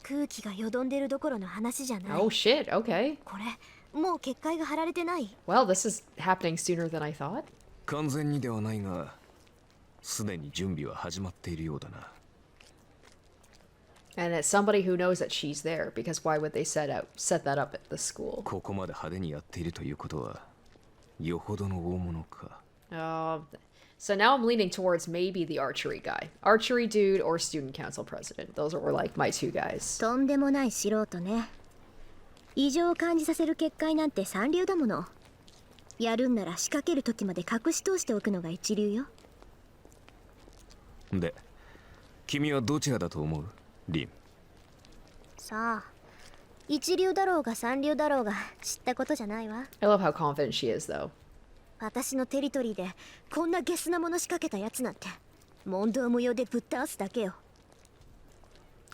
空気がよどんでるどころの話じゃない。Oh shit, okay. これ、もう結界が張られてない。Well, this is happening sooner than I thought. 完全にではないが、すでに準備は始まっているようだな。And it's somebody who knows that she's there, because why would they set that up at the school? ここまで派手にやっているということは、よほどの大物か。So now I'm leaning towards maybe the archery guy. Archery dude or student council president. Those were like my two guys. とんでもない素人ね。異常を感じさせる結界なんて三流だもの。やるんなら仕掛ける時まで隠し通しておくのが一流よ。で、君はどちらだと思う？リン。さあ、一流だろうが三流だろうが知ったことじゃないわ。 I love how confident she is, though. 私のテリトリーでこんなゲスなもの仕掛けたやつなんて問答無用でぶっ倒すだけよ。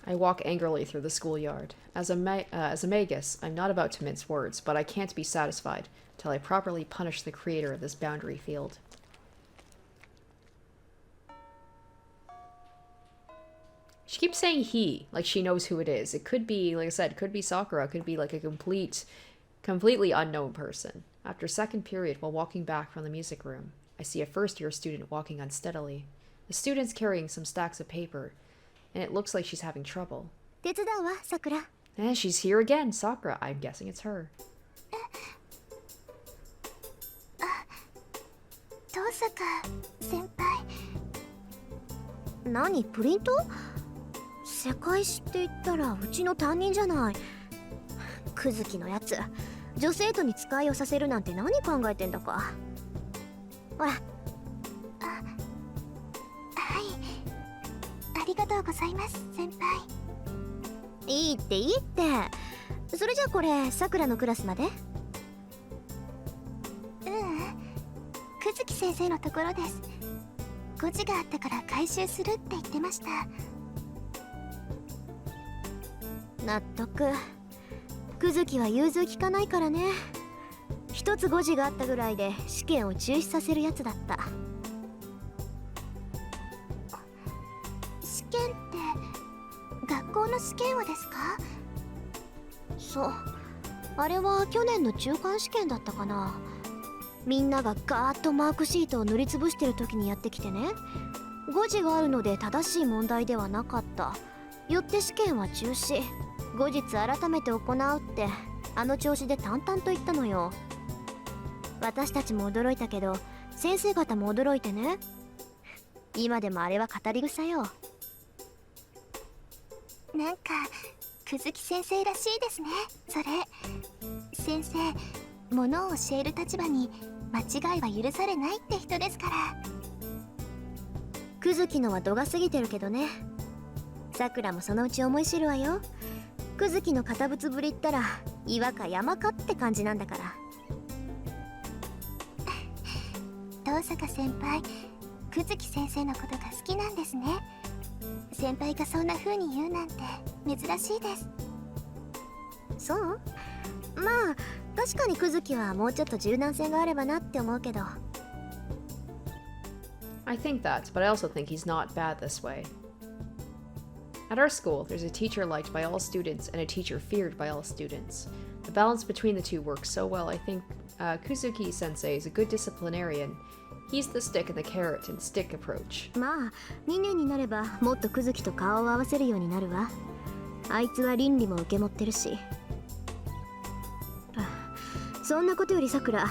I walk angrily through the schoolyard. As a magus, I'm not about to mince words, but I can't be satisfied till I properly punish the creator of this boundary field. She keeps saying he, like she knows who it is. It could be, like I said, it could be Sakura. It could be like a completely unknown person. After second period, while walking back from the music room, I see a first-year student walking unsteadily. The student's carrying some stacks of paper, and it looks like she's having trouble. 手伝うわ、さくら。And she's here again, Sakura. I'm guessing it's her. 遠坂先輩。何、プリント？世界史って言ったらうちの担任じゃない。クズキのやつ。女生徒に使いをさせるなんて何考えてんだか。ほら。はい。ありがとうございます、先輩。いいっていいって。それじゃあこれさくらのクラスまで？久月先生のところです。誤字があったから回収するって言ってました。納得。久月は融通きかないからね。一つ誤字があったぐらいで試験を中止させるやつだった。試験って学校の試験をですか？そう、あれは去年の中間試験だったかな。みんながガーッとマークシートを塗りつぶしてる時にやってきてね。誤字があるので正しい問題ではなかった。よって試験は中止。後日改めて行うってあの調子で淡々と言ったのよ。私たちも驚いたけど先生方も驚いてね。今でもあれは語り草よ。なんか久月先生らしいですね。それ先生、物を教える立場に間違いは許されないって人ですから。久月のは度が過ぎてるけどね。さくらもそのうち思い知るわよ。久月の堅物ぶりったら岩か山かって感じなんだから。遠坂先輩、久月先生のことが好きなんですね。先輩がそんな風に言うなんて珍しいです。そう？まあ確かに久月はもうちょっと柔軟性があればなって思うけど。 I think that, but I also think he's not bad this way. At our school, there's a teacher liked by all students and a teacher feared by all students. The balance between the two works so well. I think Kuzuki-sensei is a good disciplinarian. He's the stick and the carrot and stick approach. まあ2年になればもっと久月と顔を合わせるようになるわ。あいつは倫理も受け持ってるし。そんなことよりさくら、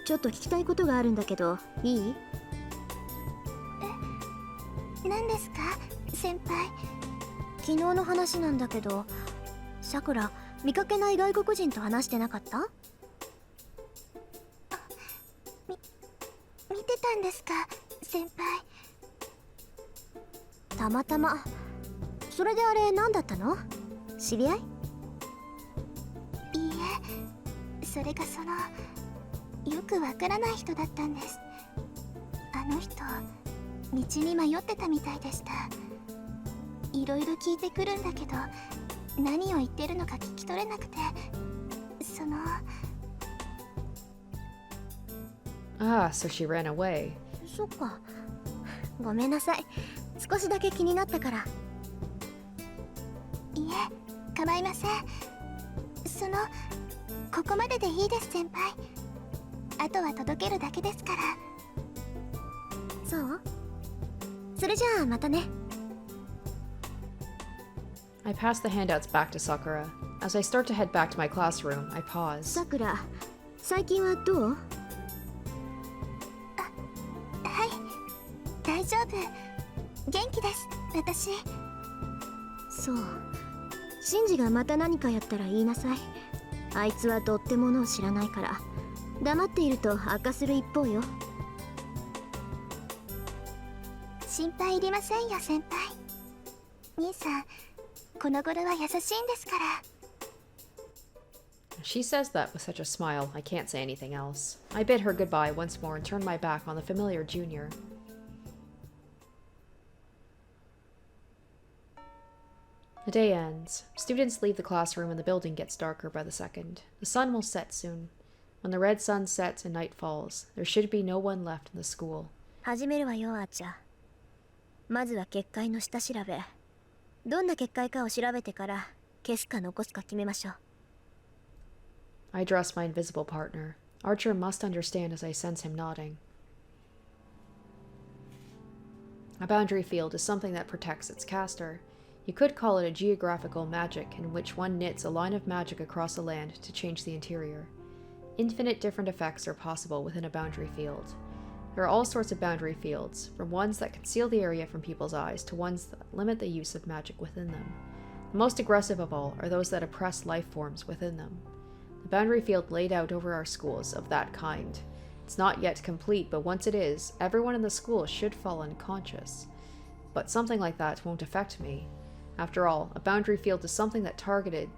ちょっと聞きたいことがあるんだけどいい？何ですか先輩？昨日の話なんだけど、さくら見かけない外国人と話してなかった？見てたんですか先輩？たまたま。それであれ何だったの？知り合い？いいえ、それがよくわからない人だったんです。あの人、道に迷ってたみたいでした。いろいろ聞いてくるんだけど、何を言ってるのか聞き取れなくて、Ah, so she ran away. そっか。ごめんなさい。少しだけ気になったから。いえ、構いません。ここまででいいです先輩。あとは届けるだけですから。そう？それじゃあまたね。I pass the handouts back to Sakura. As I start to head back to my classroom, I pause. さくら、最近はどう？はい、大丈夫。元気です、私。そう。シンジがまた何かやったら言いなさい。あいつはどってものを知らないから。黙っていると悪化する一方よ。心配いりませんよ先輩。兄さん、この頃は優しいんですから。She says that with such a smile, I can't say anything else. I bid her goodbye once more and turn my back on the familiar junior. The day ends. Students leave the classroom and the building gets darker by the second. The sun will set soon. When the red sun sets and night falls, there should be no one left in the school. 始めるわよ、あーちゃん。まずは結界の下調べ。どんな結界かを調べてから消すか残すか決めましょう。I address my invisible partner. Archer must understand as I sense him nodding. A boundary field is something that protects its caster. You could call it a geographical magic in which one knits a line of magic across a land to change the interior. Infinite different effects are possible within a boundary field. There are all sorts of boundary fields, from ones that conceal the area from people's eyes to ones that limit the use of magic within them. The most aggressive of all are those that oppress life forms within them. The boundary field laid out over our school is of that kind. It's not yet complete, but once it is, everyone in the school should fall unconscious. But something like that won't affect me. After all, a boundary field is something targeted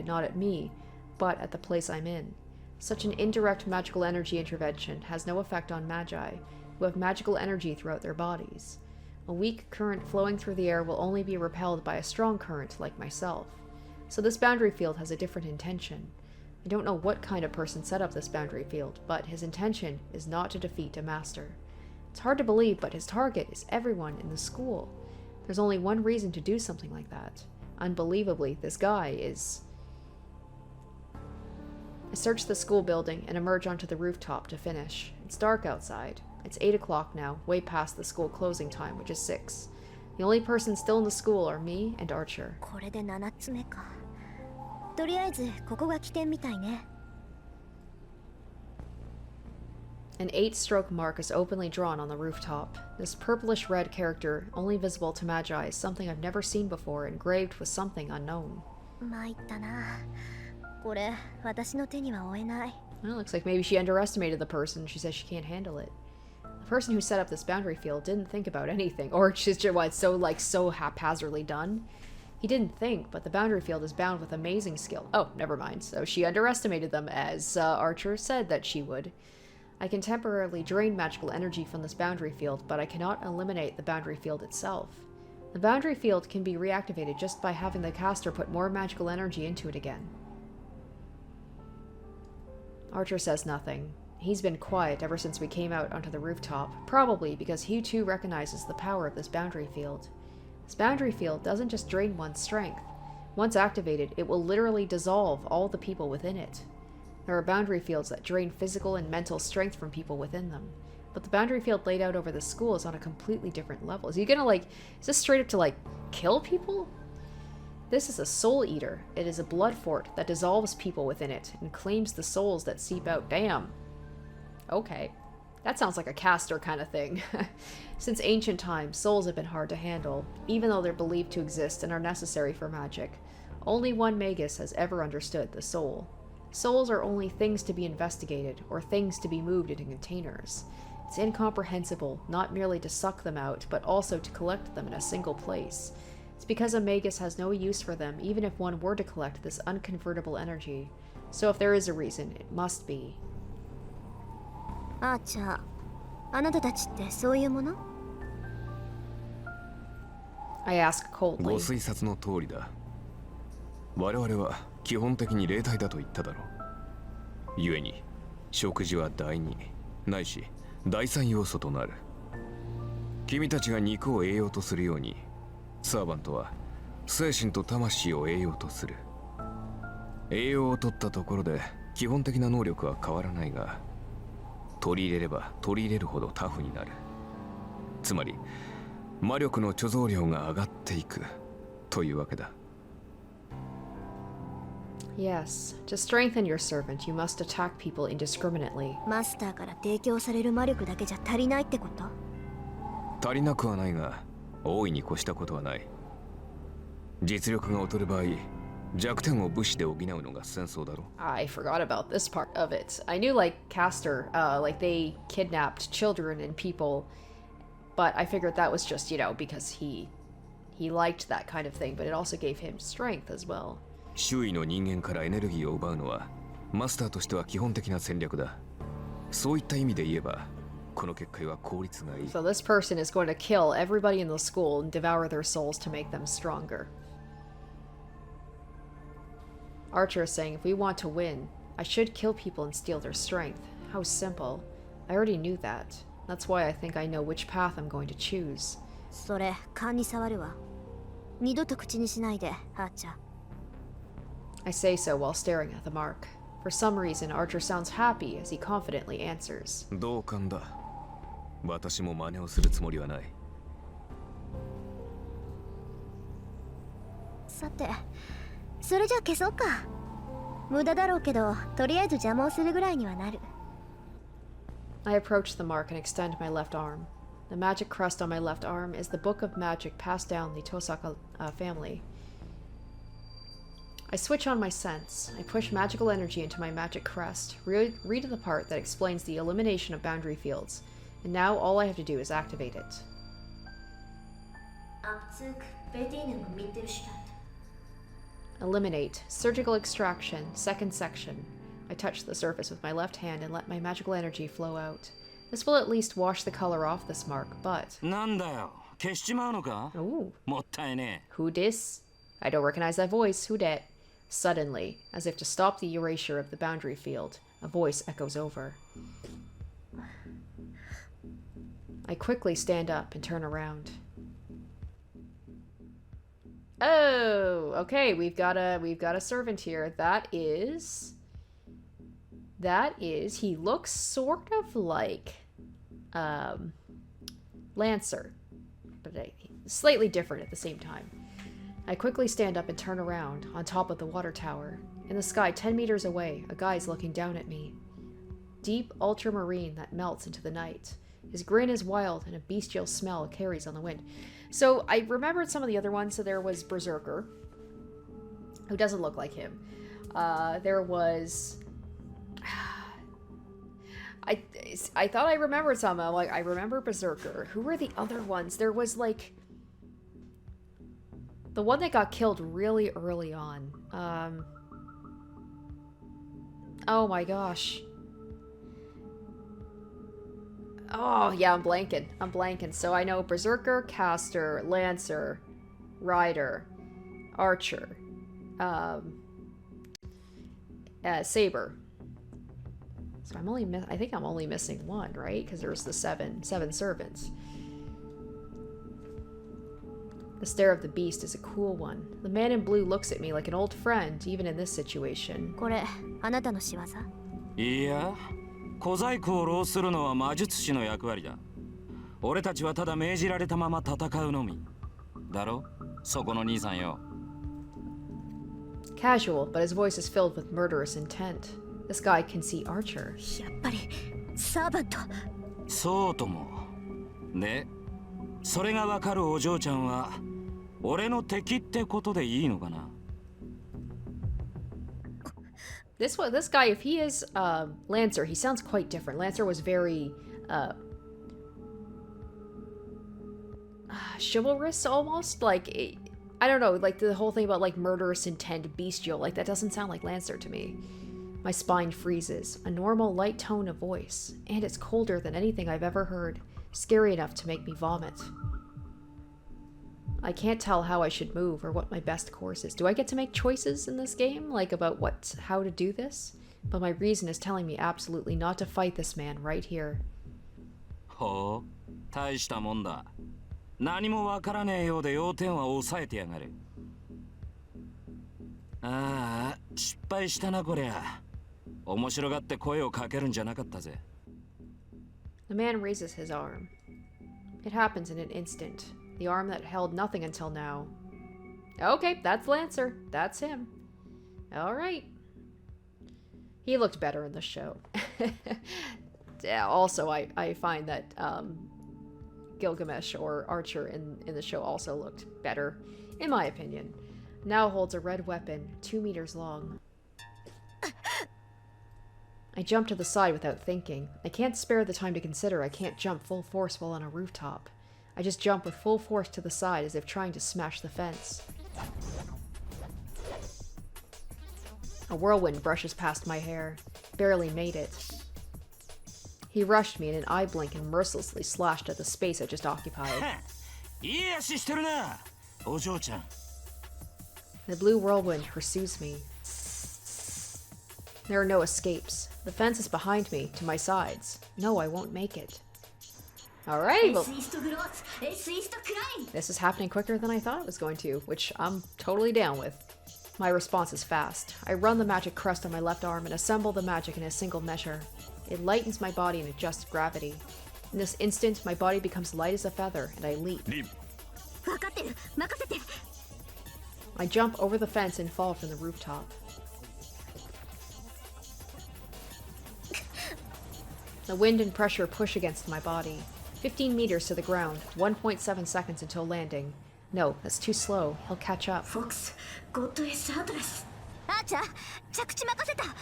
not at me, but at the place I'm in. Such an indirect magical energy intervention has no effect on magi, who have magical energy throughout their bodies. A weak current flowing through the air will only be repelled by a strong current like myself. So this boundary field has a different intention. I don't know what kind of person set up this boundary field, but his intention is not to defeat a master. It's hard to believe, but his target is everyone in the school. There's only one reason to do something like that. Unbelievably, this guy is... I search the school building and emerge onto the rooftop to finish. It's dark outside. It's 8 o'clock now, way past the school closing time, which is 6. The only persons still in the school are me and Archer. これで7つ目か。とりあえずここが起点みたいね。An 8-stroke mark is openly drawn on the rooftop. This purplish-red character, only visible to Magi, is something I've never seen before, engraved with something unknown. 参ったな。これ私の手には負えない。 Well, looks like maybe she underestimated the person. She says she can't handle it. The person who set up this boundary field didn't think about anything, or just it's so haphazardly done. He didn't think, but the boundary field is bound with amazing skill. Oh, never mind. So she underestimated them, as Archer said that she would. I can temporarily drain magical energy from this boundary field, but I cannot eliminate the boundary field itself. The boundary field can be reactivated just by having the caster put more magical energy into it again. Archer says nothing. He's been quiet ever since we came out onto the rooftop, probably because he too recognizes the power of this boundary field. This boundary field doesn't just drain one's strength. Once activated, it will literally dissolve all the people within it. There are boundary fields that drain physical and mental strength from people within them. But the boundary field laid out over the school is on a completely different level. Is he gonna, is this straight up to, kill people? This is a soul eater. It is a blood fort that dissolves people within it and claims the souls that seep out. Damn. Okay. That sounds like a caster kind of thing. Since ancient times, souls have been hard to handle, even though they're believed to exist and are necessary for magic. Only one magus has ever understood the soul. Souls are only things to be investigated, or things to be moved into containers. It's incomprehensible, not merely to suck them out, but also to collect them in a single place. It's because a magus has no use for them, even if one were to collect this unconvertible energy. So if there is a reason, it must be. Archer, あなたたちってそういうもの? I ask coldly. ご推察の通りだ。我々は基本的に霊体だと言っただろう。故に食事は第2ないし第3要素となる。君たちが肉を栄養とするように、サーバントは精神と魂を栄養とする。栄養を取ったところで基本的な能力は変わらないが、取り入れれば取り入れるほどタフになる。つまり魔力の貯蔵量が上がっていくというわけだ。Yes, to strengthen your servant, you must attack people indiscriminately. マスターから提供される魔力だけじゃ足りないってこと？足りなくはないが、大いに越したことはない。実力が劣る場合、弱点を武士で補うのが戦争だろ。I forgot about this part of it. I knew Caster, they kidnapped children and people, but I figured that was just, because he liked that kind of thing, but it also gave him strength as well. 周囲の人間からエネルギーを奪うのはマスターとしては基本的な戦略だ。そういった意味で言えばこの結界は効率がいい。 So this person is going to kill everybody in the school and devour their souls to make them stronger. Archer is saying if we want to win, I should kill people and steal their strength. How simple. I already knew that. That's why I think I know which path I'm going to choose. それ勘に触るわ。二度と口にしないで、アーチャー。I say so while staring at the mark. For some reason, Archer sounds happy as he confidently answers. 同感だ。私も真似をするつもりはない。さて、それじゃ消そうか。無駄だろうけど、とりあえず邪魔をするぐらいにはなる。I approach the mark and extend my left arm. The magic crest on my left arm is the book of magic passed down the Tosaka family. I switch on my sense. I push magical energy into my magic crest, read the part that explains the elimination of boundary fields, and now all I have to do is activate it. Eliminate. Surgical extraction. Second section. I touch the surface with my left hand and let my magical energy flow out. This will at least wash the color off this mark, but... Ooh. Who dis? I don't recognize that voice. Who dat? Suddenly, as if to stop the erasure of the boundary field, a voice echoes over. I quickly stand up and turn around. Oh, okay, we've got a servant here. That is, he looks sort of like Lancer, but slightly different at the same time. I quickly stand up and turn around on top of the water tower. In the sky 10 meters away, a guy's looking down at me. Deep ultramarine that melts into the night. His grin is wild and a bestial smell carries on the wind. So I remembered some of the other ones. So there was Berserker, who doesn't look like him. There was... I thought I remembered some. I'm like, I remember Berserker. Who were the other ones? There was like... the one that got killed really early on. Oh my gosh. Oh, yeah, I'm blanking. So I know Berserker, Caster, Lancer, Rider, Archer, Saber. So I think I'm only missing one, right? Because there's the seven servants. The stare of the beast is a cool one. The man in blue looks at me like an old friend, even in this situation. これあなたの仕業？いや、小細工を浪するのは魔術師の役割だ。俺たちはただ命じられたまま戦うのみ。だろ？そこの兄さんよ。Casual, but his voice is filled with murderous intent. This guy can see Archer. やっぱりサーバント。そうとも。で、それがわかるお嬢ちゃんは俺の敵ってことでいいのかな？ This guy, if he is Lancer, he sounds quite different. Lancer was very chivalrous almost, like I don't know, like the whole thing about like murderous intent, bestial, like that doesn't sound like Lancer to me. My spine freezes, a normal light tone of voice, and it's colder than anything I've ever heard, scary enough to make me vomit. I can't tell how I should move or what my best course is. Do I get to make choices in this game, like about how to do this? But my reason is telling me absolutely not to fight this man right here. ほう、大したもんだ。何もわからねえようで要点は抑えてやがる。ああ、失敗したなこりゃ。面白がって声をかけるんじゃなかったぜ。The man raises his arm. It happens in an instant. The arm that held nothing until now. Okay, that's Lancer. That's him. Alright. He looked better in the show. Yeah, also, I find that Gilgamesh or Archer in the show also looked better, in my opinion. Now holds a red weapon, 2 meters long. I jump to the side without thinking. I can't spare the time to consider I can't jump full force while on a rooftop. I just jump with full force to the side as if trying to smash the fence. A whirlwind brushes past my hair. Barely made it. He rushed me in an eye blink and mercilessly slashed at the space I just occupied. The blue whirlwind pursues me. There are no escapes. The fence is behind me, to my sides. No, I won't make it. Alright, well, this is happening quicker than I thought it was going to, which I'm totally down with. My response is fast. I run the magic crest on my left arm and assemble the magic in a single measure. It lightens my body and adjusts gravity. In this instant, my body becomes light as a feather, and I leap. I jump over the fence and fall from the rooftop. The wind and pressure push against my body. 15 meters to the ground, 1.7 seconds until landing. No, that's too slow. He'll catch up. Fox, go to his address. Archer, 着地任せた.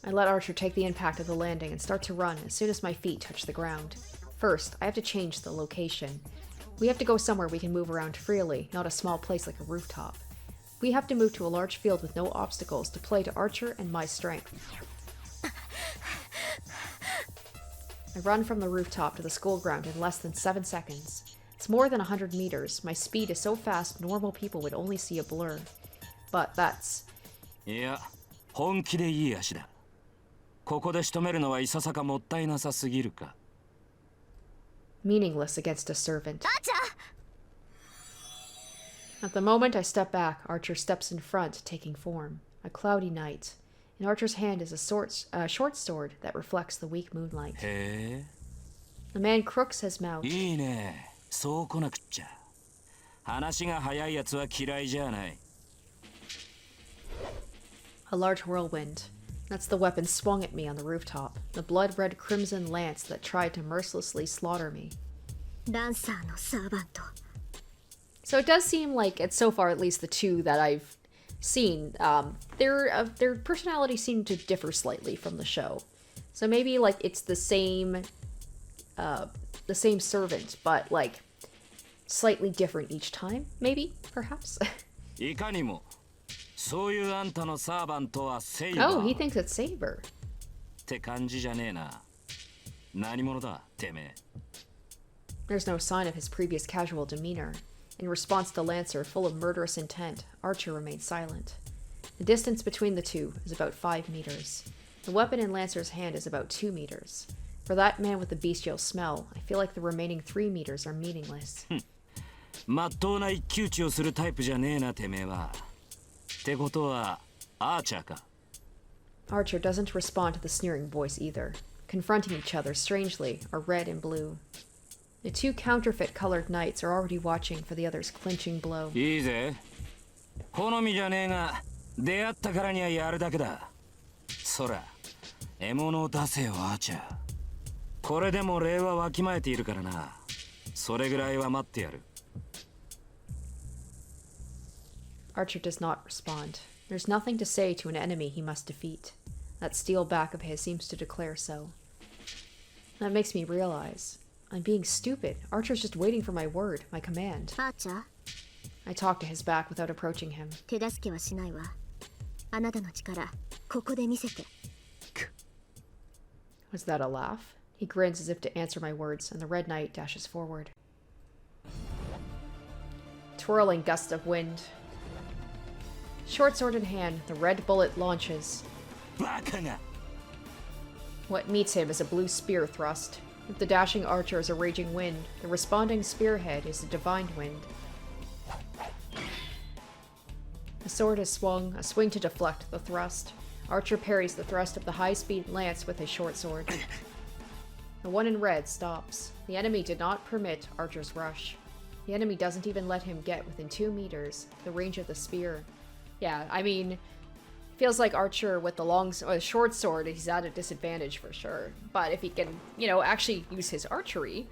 I let Archer take the impact of the landing and start to run as soon as my feet touch the ground. First, I have to change the location. We have to go somewhere we can move around freely, not a small place like a rooftop. We have to move to a large field with no obstacles to play to Archer and my strength. I run from the rooftop to the school ground in less than 7 seconds. It's more than 100 meters. My speed is so fast normal people would only see a blur. But that's... いや、本気でいい足だ。ここで仕留めるのはいささかもったいなさすぎるか。meaningless against a servant. Archer! At the moment I step back, Archer steps in front, taking form. A cloudy night. In Archer's hand is a short sword that reflects the weak moonlight. へえ。 The man crooks his mouth. いいね。そう来なくっちゃ。話が早いやつは嫌いじゃない。A large whirlwind. That's the weapon swung at me on the rooftop. The blood-red crimson lance that tried to mercilessly slaughter me. LANCER のサーバント。 So it does seem like, it's so far at least the two that I've seen, their personalities seem to differ slightly from the show. So maybe like it's the same servant, but like slightly different each time, maybe, perhaps. いかにも。そういうあんたのサーバントはセイバー。 Oh, he thinks it's Saber. って感じじゃねえな。何者だ、てめえ。 There's no sign of his previous casual demeanor. In response to Lancer, full of murderous intent, Archer remains silent. The distance between the two is about 5 meters. The weapon in Lancer's hand is about 2 meters. For that man with the bestial smell, I feel like the remaining 3 meters are meaningless. まっとうな一騎打ちをするタイプじゃねえな、てめえは。ってことは、アーチャーか。 Archer doesn't respond to the sneering voice either. Confronting each other strangely are red and blue. The two counterfeit-colored knights are already watching for the other's clinching blow. いいぜ。好みじゃねえが、出会ったからにはやるだけだ。そら、獲物を出せよ、アーチャー。これでも礼はわきまえているからな。それぐらいは待ってやる。 Archer does not respond. There's nothing to say to an enemy he must defeat. That steel back of his seems to declare so. That makes me realize I'm being stupid. Archer's just waiting for my word, my command. Archer? I talk to his back without approaching him. 手助けはしないわ。あなたの力、ここで見せて。 Was that a laugh? He grins as if to answer my words, and the Red Knight dashes forward. Twirling gust of wind. Short sword in hand, the red bullet launches. バカが。 What meets him is a blue spear thrust. If the dashing archer is a raging wind, the responding spearhead is a divine wind. The sword is swung, a swing to deflect the thrust. Archer parries the thrust of the high-speed lance with his short sword. The one in red stops. The enemy did not permit Archer's rush. The enemy doesn't even let him get within 2 meters, the range of the spear. Yeah, I mean, feels like Archer with the short sword, he's at a disadvantage for sure. But if he can, actually use his archery,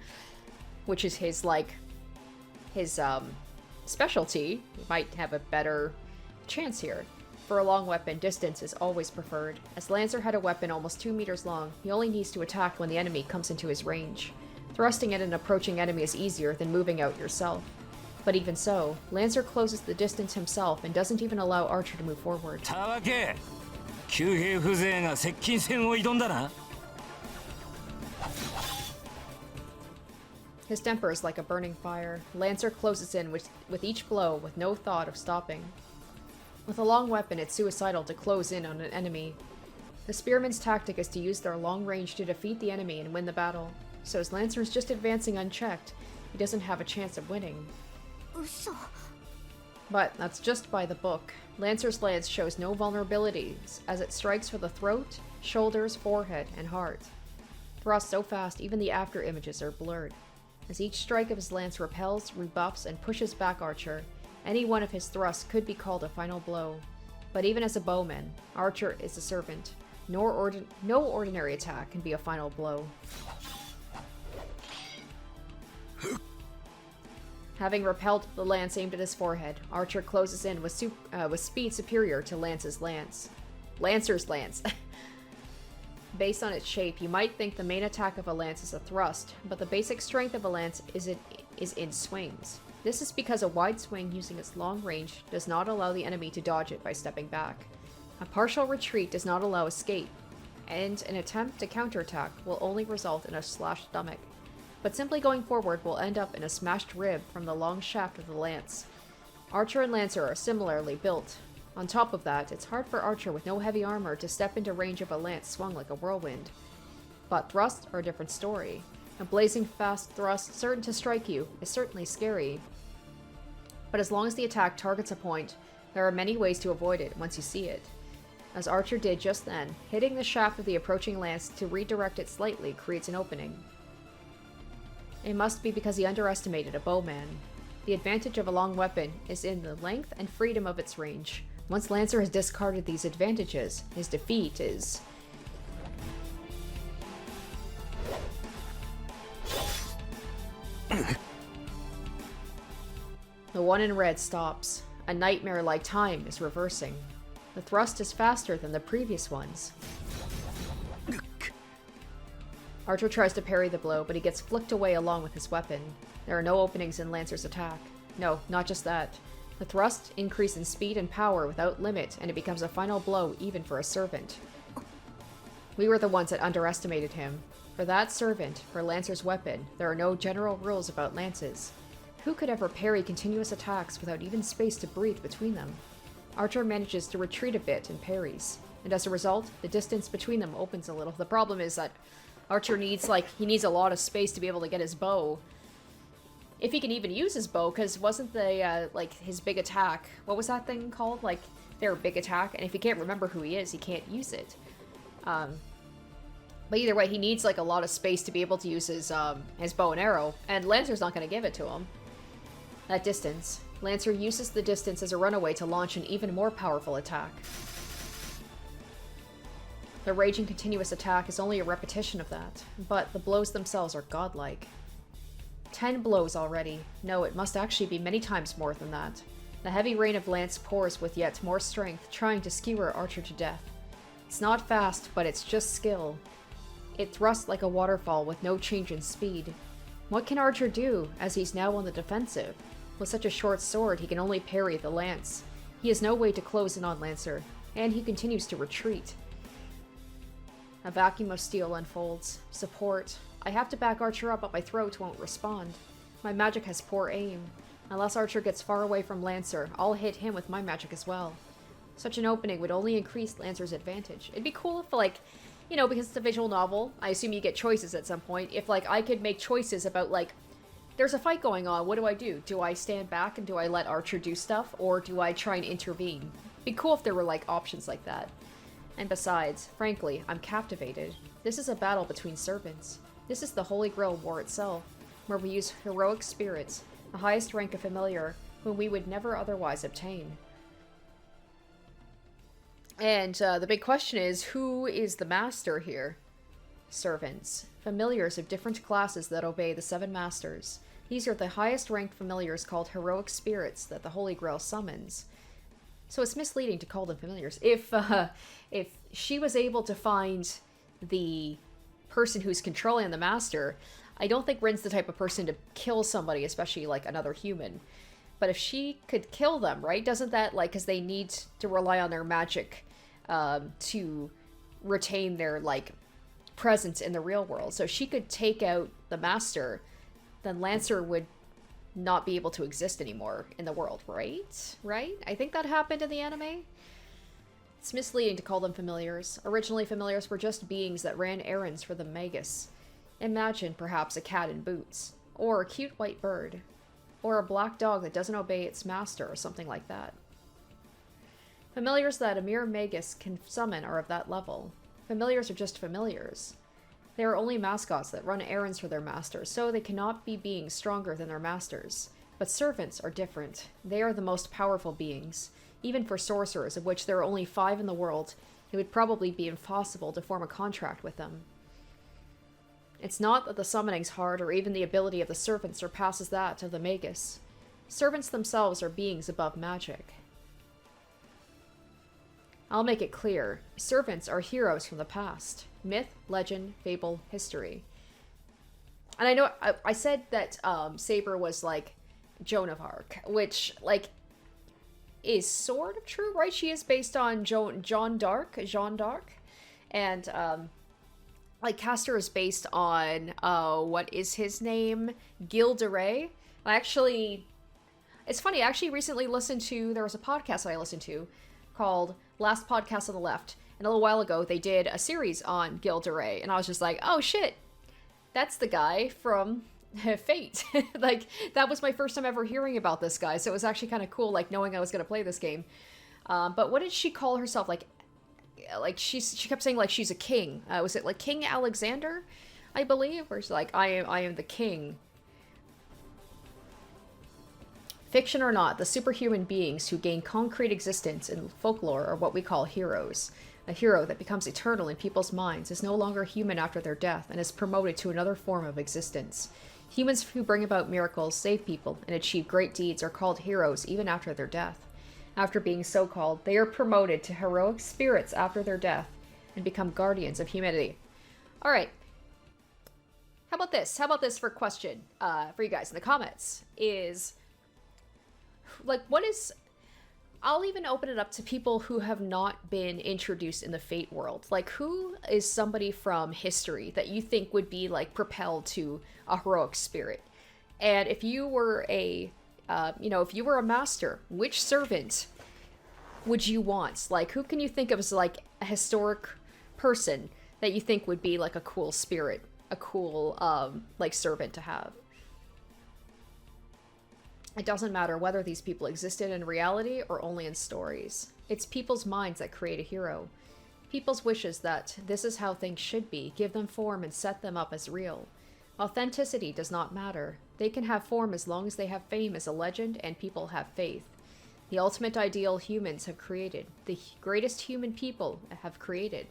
which is his specialty, he might have a better chance here. For a long weapon, distance is always preferred. As Lancer had a weapon almost 2 meters long, he only needs to attack when the enemy comes into his range. Thrusting at an approaching enemy is easier than moving out yourself. But even so, Lancer closes the distance himself and doesn't even allow Archer to move forward. たわけ。旧兵風情が接近戦を挑んだな。 His temper is like a burning fire. Lancer closes in with each blow with no thought of stopping. With a long weapon, it's suicidal to close in on an enemy. The spearman's tactic is to use their long range to defeat the enemy and win the battle. So as Lancer is just advancing unchecked, he doesn't have a chance of winning. 嘘。 But that's just by the book. Lancer's lance shows no vulnerabilities, as it strikes for the throat, shoulders, forehead, and heart. Thrust so fast even the after images are blurred. As each strike of his lance repels, rebuffs, and pushes back Archer, any one of his thrusts could be called a final blow. But even as a bowman, Archer is a servant. No ordinary attack can be a final blow. Having repelled the lance aimed at his forehead, Archer closes in with speed superior to Lance's lance. Lancer's lance. Based on its shape, you might think the main attack of a lance is a thrust, but the basic strength of a lance is in swings. This is because a wide swing using its long range does not allow the enemy to dodge it by stepping back. A partial retreat does not allow escape, and an attempt to counterattack will only result in a slashed stomach. But simply going forward will end up in a smashed rib from the long shaft of the lance. Archer and Lancer are similarly built. On top of that, it's hard for Archer with no heavy armor to step into range of a lance swung like a whirlwind. But thrusts are a different story. A blazing fast thrust certain to strike you is certainly scary. But as long as the attack targets a point, there are many ways to avoid it once you see it. As Archer did just then, hitting the shaft of the approaching lance to redirect it slightly creates an opening. It must be because he underestimated a bowman. The advantage of a long weapon is in the length and freedom of its range. Once Lancer has discarded these advantages, his defeat is... The one in red stops. A nightmare-like time is reversing. The thrust is faster than the previous ones. Archer tries to parry the blow, but he gets flicked away along with his weapon. There are no openings in Lancer's attack. No, not just that. The thrust increase in speed and power without limit, and it becomes a final blow even for a servant. We were the ones that underestimated him. For that servant, for Lancer's weapon, there are no general rules about lances. Who could ever parry continuous attacks without even space to breathe between them? Archer manages to retreat a bit and parries, and as a result, the distance between them opens a little. The problem is that Archer needs, he needs a lot of space to be able to get his bow. If he can even use his bow, because wasn't the, his big attack, what was that thing called? Their big attack, and if he can't remember who he is, he can't use it. But either way, he needs, a lot of space to be able to use his bow and arrow, and Lancer's not going to give it to him. That distance. Lancer uses the distance as a runaway to launch an even more powerful attack. The raging continuous attack is only a repetition of that, but the blows themselves are godlike. 10 blows already. No, it must actually be many times more than that. The heavy rain of lance pours with yet more strength, trying to skewer Archer to death. It's not fast, but it's just skill. It thrusts like a waterfall with no change in speed. What can Archer do, as he's now on the defensive? With such a short sword, he can only parry the lance. He has no way to close in on Lancer, and he continues to retreat. A vacuum of steel unfolds. Support. I have to back Archer up, but my throat won't respond. My magic has poor aim. Unless Archer gets far away from Lancer, I'll hit him with my magic as well. Such an opening would only increase Lancer's advantage. It'd be cool if, because it's a visual novel, I assume you get choices at some point. If, I could make choices about, there's a fight going on, what do? Do I stand back and do I let Archer do stuff, or do I try and intervene? It'd be cool if there were, options like that. And besides, frankly, I'm captivated. This is a battle between servants. This is the Holy Grail War itself, where we use heroic spirits, the highest rank of familiar, whom we would never otherwise obtain. And the big question is, who is the master here? Servants. Familiars of different classes that obey the 7 masters. These are the highest ranked familiars called heroic spirits that the Holy Grail summons. So it's misleading to call them familiars. If she was able to find the person who's controlling the master, I don't think Rin's the type of person to kill somebody, especially another human. But if she could kill them, right? Doesn't that, because they need to rely on their magic to retain their, presence in the real world. So if she could take out the master, then Lancer would not be able to exist anymore in the world, right? Right? I think that happened in the anime. It's misleading to call them familiars. Originally, familiars were just beings that ran errands for the Magus. Imagine, perhaps, a cat in boots, or a cute white bird, or a black dog that doesn't obey its master, or something like that. Familiars that a mere Magus can summon are of that level. Familiars are just familiars. They are only mascots that run errands for their masters, so they cannot be beings stronger than their masters. But servants are different. They are the most powerful beings. Even for sorcerers, of which there are only 5 in the world, it would probably be impossible to form a contract with them. It's not that the summoning's hard, or even the ability of the servant surpasses that of the Magus. Servants themselves are beings above magic. I'll make it clear. Servants are heroes from the past. Myth, legend, fable, history. And I know I said that Saber was like Joan of Arc, which like is sort of true, right? She is based on Jeanne d'Arc, and like Castor is based on what is his name, Gil de Rais. It's funny. I actually recently listened to, there was a podcast that I listened to called Last Podcast on the Left, and a little while ago they did a series on Gil de Rais, and I was just like, oh shit, that's the guy from Fate. Like, that was my first time ever hearing about this guy, so it was actually kind of cool, like, knowing I was going to play this game. But what did she call herself? Like she kept saying, like, she's a king. Was it, like, King Alexander, I believe? Where she's like, I am the king. Fiction or not, the superhuman beings who gain concrete existence in folklore are what we call heroes. A hero that becomes eternal in people's minds is no longer human after their death and is promoted to another form of existence. Humans who bring about miracles, save people, and achieve great deeds are called heroes even after their death. After being so called, they are promoted to heroic spirits after their death and become guardians of humanity. Alright. How about this? How about this for a question for you guys in the comments? Is, like, what is... I'll even open it up to people who have not been introduced in the Fate world. Like, who is somebody from history that you think would be, like, propelled to a heroic spirit? And if you were a, if you were a master, which servant would you want? Like, who can you think of as, like, a historic person that you think would be, like, a cool spirit? A cool, like, servant to have? It doesn't matter whether these people existed in reality or only in stories. It's people's minds that create a hero. People's wishes that this is how things should be give them form and set them up as real. Authenticity does not matter. They can have form as long as they have fame as a legend and people have faith. The ultimate ideal humans have created. The greatest human people have created.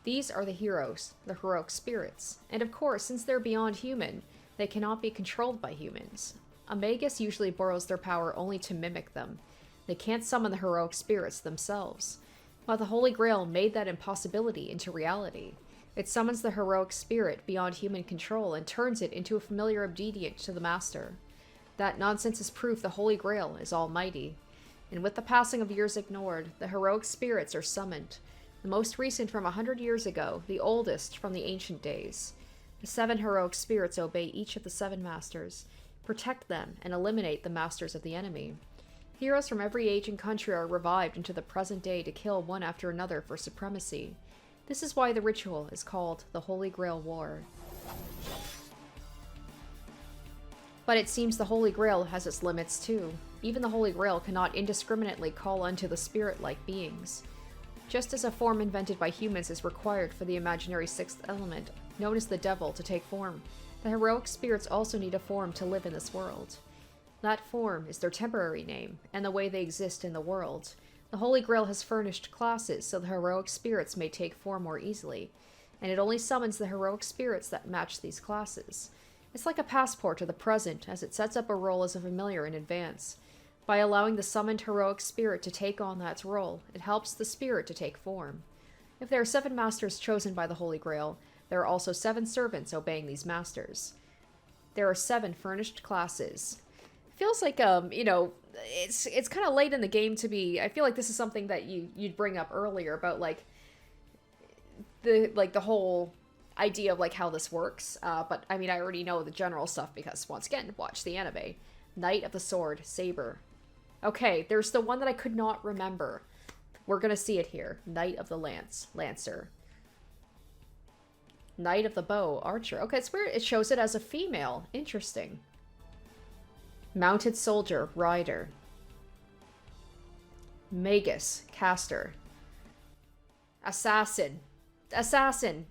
These are the heroes, the heroic spirits. And of course, since they're beyond human, they cannot be controlled by humans. A magus usually borrows their power only to mimic them. They can't summon the heroic spirits themselves. But the Holy Grail made that impossibility into reality. It summons the heroic spirit beyond human control and turns it into a familiar obedient to the master. That nonsense is proof the Holy Grail is almighty. And with the passing of years ignored, the heroic spirits are summoned. The most recent from 100 years ago, the oldest from the ancient days. The 7 heroic spirits obey each of the 7 masters, protect them, and eliminate the masters of the enemy. Heroes from every age and country are revived into the present day to kill one after another for supremacy. This is why the ritual is called the Holy Grail War. But it seems the Holy Grail has its limits too. Even the Holy Grail cannot indiscriminately call unto the spirit-like beings. Just as a form invented by humans is required for the imaginary 6th element, known as the devil, to take form, the heroic spirits also need a form to live in this world. That form is their temporary name, and the way they exist in the world. The Holy Grail has furnished classes so the heroic spirits may take form more easily, and it only summons the heroic spirits that match these classes. It's like a passport to the present, as it sets up a role as a familiar in advance. By allowing the summoned heroic spirit to take on that role, it helps the spirit to take form. If there are 7 masters chosen by the Holy Grail, there are also 7 servants obeying these masters. There are 7 furnished classes. Feels like, it's kind of late in the game to be... I feel like this is something that you'd bring up earlier about, like, the whole idea of, like, how this works. But, I mean, I already know the general stuff because, once again, watch the anime. Knight of the Sword, Saber. Okay, there's the one that I could not remember. We're gonna see it here. Knight of the Lancer. Knight of the Bow, Archer. Okay, it's weird. It shows it as a female. Interesting. Mounted Soldier, Rider. Magus, Caster. Assassin.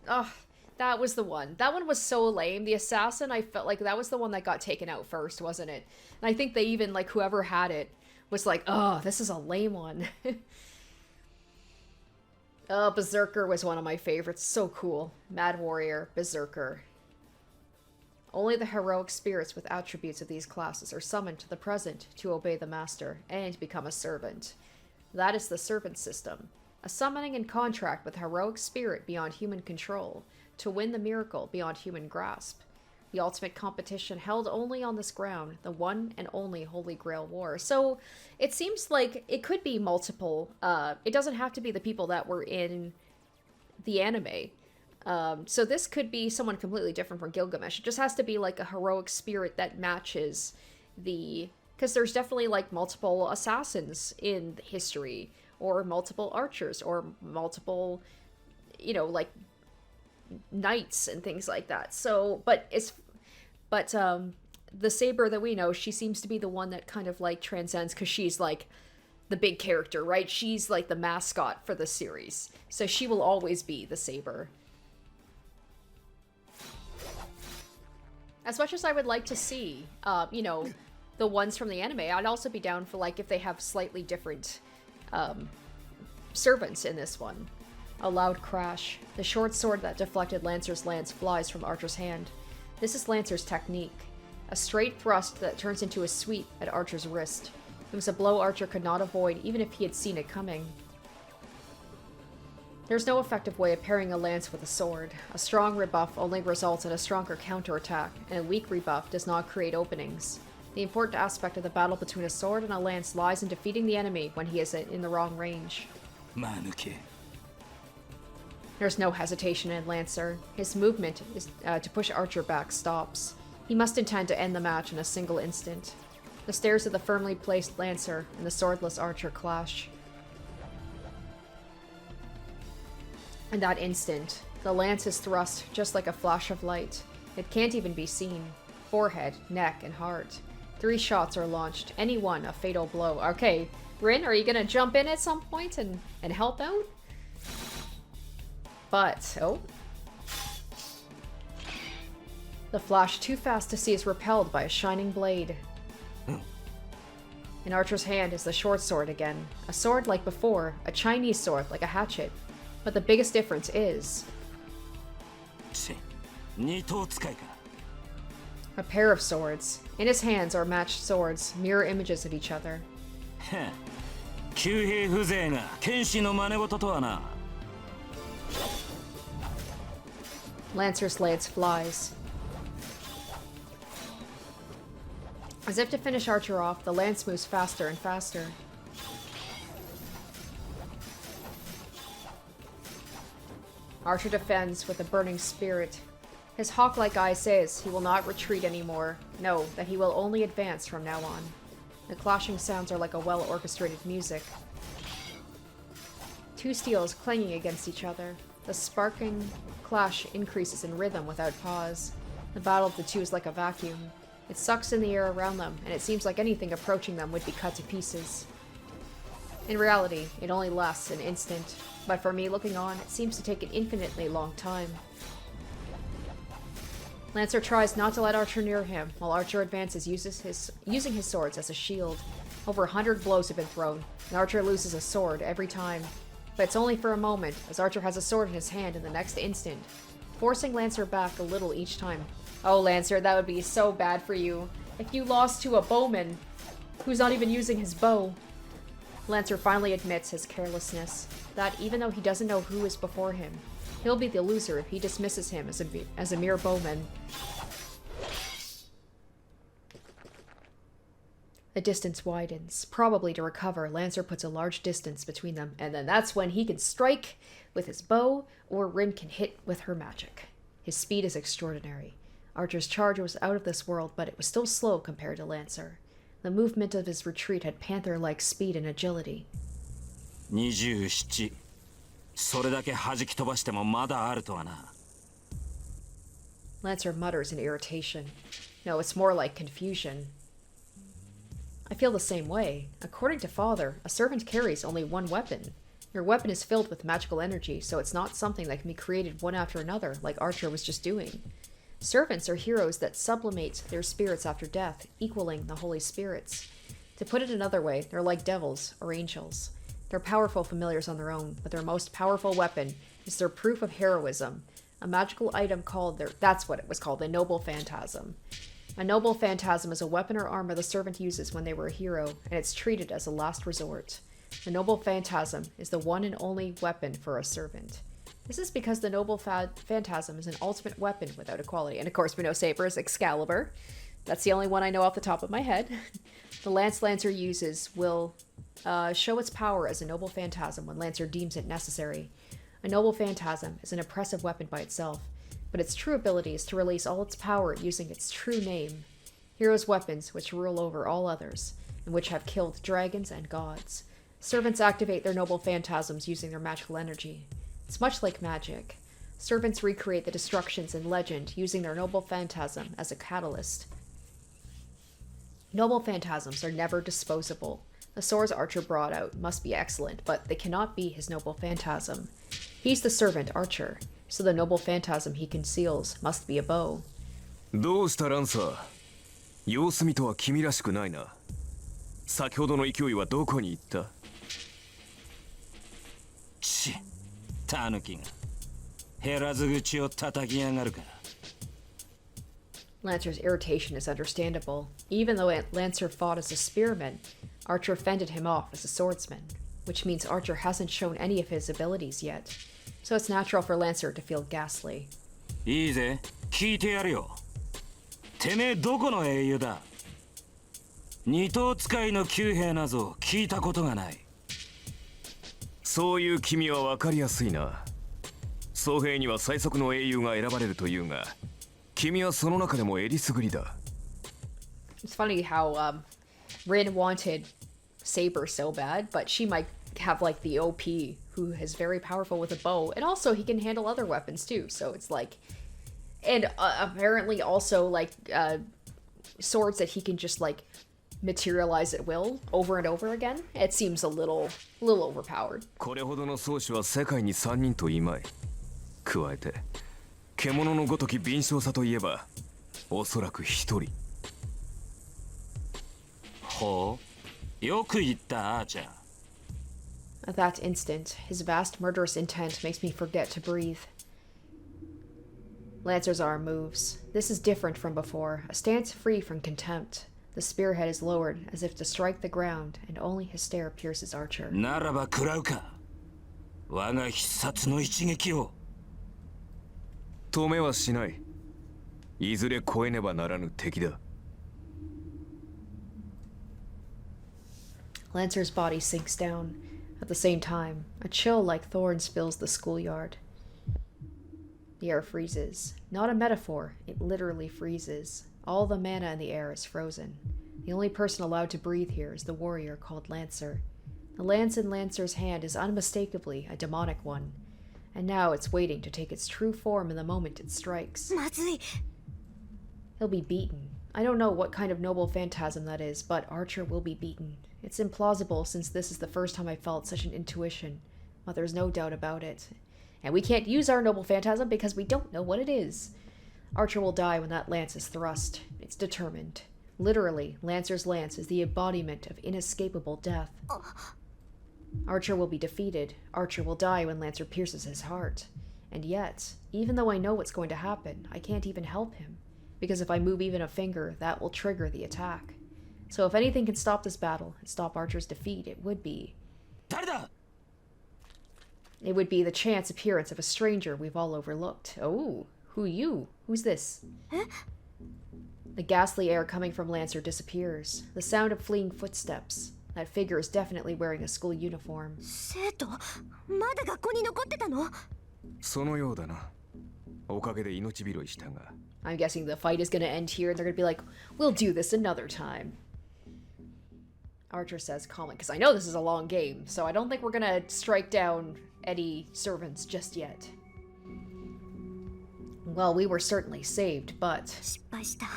Ugh, that was the one. That one was so lame. The Assassin, I felt like that was the one that got taken out first, wasn't it? And I think they even, like, whoever had it was like, oh, this is a lame one. Berserker was one of my favorites. So cool. Mad Warrior, Berserker. Only the heroic spirits with attributes of these classes are summoned to the present to obey the master and become a servant. That is the servant system. A summoning and contract with heroic spirit beyond human control, to win the miracle beyond human grasp. The ultimate competition held only on this ground, the one and only Holy Grail War. So it seems like it could be multiple. It doesn't have to be the people that were in the anime. So this could be someone completely different from Gilgamesh. It just has to be like a heroic spirit that matches the... Because there's definitely like multiple assassins in history, or multiple archers, or multiple, you know, like knights and things like that. So, but the Saber that we know, she seems to be the one that kind of like transcends, because she's like the big character, right? She's like the mascot for the series, so she will always be the Saber. As much as I would like to see, you know, the ones from the anime, I'd also be down for like if they have slightly different servants in this one. A loud crash. The short sword that deflected Lancer's lance flies from Archer's hand. This is Lancer's technique. A straight thrust that turns into a sweep at Archer's wrist. It was a blow Archer could not avoid, even if he had seen it coming. There's no effective way of pairing a lance with a sword. A strong rebuff only results in a stronger counterattack, and a weak rebuff does not create openings. The important aspect of the battle between a sword and a lance lies in defeating the enemy when he is in the wrong range. There's no hesitation in Lancer. His movement is to push Archer back stops. He must intend to end the match in a single instant. The stairs of the firmly placed Lancer and the swordless Archer clash. In that instant, the lance is thrust just like a flash of light. It can't even be seen. Forehead, neck, and heart. 3 shots are launched, any one a fatal blow. Okay, Rin, are you gonna jump in at some point and help out? But, oh. The flash too fast to see is repelled by a shining blade. In Archer's hand is the short sword again. A sword like before, a Chinese sword like a hatchet. But the biggest difference is... a pair of swords. In his hands are matched swords, mirror images of each other. Lancer's lance flies. As if to finish Archer off, the lance moves faster and faster. Archer defends with a burning spirit. His hawk-like eye says he will not retreat anymore. No, that he will only advance from now on. The clashing sounds are like a well-orchestrated music. 2 steels clanging against each other. The sparking clash increases in rhythm without pause. The battle of the two is like a vacuum. It sucks in the air around them, and it seems like anything approaching them would be cut to pieces. In reality, it only lasts an instant, but for me looking on, it seems to take an infinitely long time. Lancer tries not to let Archer near him, while Archer advances using his swords as a shield. Over 100 blows have been thrown, and Archer loses a sword every time. But it's only for a moment, as Archer has a sword in his hand in the next instant, forcing Lancer back a little each time. Oh, Lancer, that would be so bad for you if you lost to a bowman who's not even using his bow. Lancer finally admits his carelessness, that even though he doesn't know who is before him, he'll be the loser if he dismisses him as a mere bowman. The distance widens. Probably to recover, Lancer puts a large distance between them, and then that's when he can strike with his bow, or Rin can hit with her magic. His speed is extraordinary. Archer's charge was out of this world, but it was still slow compared to Lancer. The movement of his retreat had panther-like speed and agility. 27. それだけ弾き飛ばしてもまだあるとはな。 Lancer mutters in irritation. No, it's more like confusion. I feel the same way. According to Father, a servant carries only one weapon. Your weapon is filled with magical energy, so it's not something that can be created one after another, like Archer was just doing. Servants are heroes that sublimate their spirits after death, equaling the holy spirits. To put it another way, they're like devils or angels. They're powerful familiars on their own, but their most powerful weapon is their proof of heroism, a magical item called that's what it was called, the Noble Phantasm. A Noble Phantasm is a weapon or armor the servant uses when they were a hero, and it's treated as a last resort. The noble phantasm is the one and only weapon for a servant. This is because the noble phantasm is an ultimate weapon without equality. And of course, we know Saber is Excalibur. That's the only one I know off the top of my head. The lance Lancer uses will show its power as a noble phantasm when Lancer deems it necessary. A noble phantasm is an impressive weapon by itself, but its true ability is to release all its power using its true name. Heroes' weapons which rule over all others, and which have killed dragons and gods. Servants activate their noble phantasms using their magical energy. It's much like magic. Servants recreate the destructions in legend using their noble phantasm as a catalyst. Noble phantasms are never disposable. The swords Archer brought out must be excellent, but they cannot be his noble phantasm. He's the servant Archer, so the noble phantasm he conceals must be a bow. どうしたランサー。様子見とは君らしくないな。先ほどの勢いはどこに行った？ち、タヌキが減らず口を叩きやがるか。Lancer's irritation is understandable. Even though Lancer fought as a spearman, Archer fended him off as a swordsman, which means Archer hasn't shown any of his abilities yet. So it's natural for Lancer to feel ghastly. いいぜ、聞いてやるよ。てめえどこの英雄だ？二等使いの旧兵なぞ聞いたことがない。そういう君は分かりやすいな。僧兵には最速の英雄が選ばれるというが、君はその中でもえりすぐりだ。It's funny how Rin wanted Saber so bad, but she might have like the OP who is very powerful with a bow, and also he can handle other weapons too. So it's like, and apparently also like swords that he can just like materialize at will over and over again. It seems a little overpowered. これほどの宗師は世界に3人といまい。加えて獣のごとき敏捷さといえばおそらく1人。ほう、よく言ったアーチャー。At that instant, his vast murderous intent makes me forget to breathe. Lancer's arm moves. This is different from before, a stance free from contempt. The spearhead is lowered as if to strike the ground, and only his stare pierces Archer. ならば食らうか。我が必殺の一撃を。止めはしない。いずれ越えねばならぬ敵だ。Lancer's body sinks down. At the same time, a chill like thorns fills the schoolyard. The air freezes. Not a metaphor, it literally freezes. All the mana in the air is frozen. The only person allowed to breathe here is the warrior called Lancer. The lance in Lancer's hand is unmistakably a demonic one, and now it's waiting to take its true form in the moment it strikes. まずい。 He'll be beaten. I don't know what kind of noble phantasm that is, but Archer will be beaten. It's implausible since this is the first time I felt such an intuition, but there's no doubt about it. And we can't use our noble phantasm because we don't know what it is. Archer will die when that lance is thrust. It's determined. Literally, Lancer's lance is the embodiment of inescapable death. Archer will be defeated. Archer will die when Lancer pierces his heart. And yet, even though I know what's going to happen, I can't even help him. Because if I move even a finger, that will trigger the attack. So if anything can stop this battle and stop Archer's defeat, it would be... 誰だ? It would be the chance appearance of a stranger we've all overlooked. Oh, who you? Who's this? The ghastly air coming from Lancer disappears. The sound of fleeing footsteps. That figure is definitely wearing a school uniform. 生徒、まだ学校に残ってたの？そのようだな。おかげで命拾いしたが。I'm guessing the fight is going to end here and they're going to be like, we'll do this another time. Archer says calmly, because I know this is a long game, so I don't think we're going to strike down any servants just yet. Well, we were certainly saved, but... 失敗した。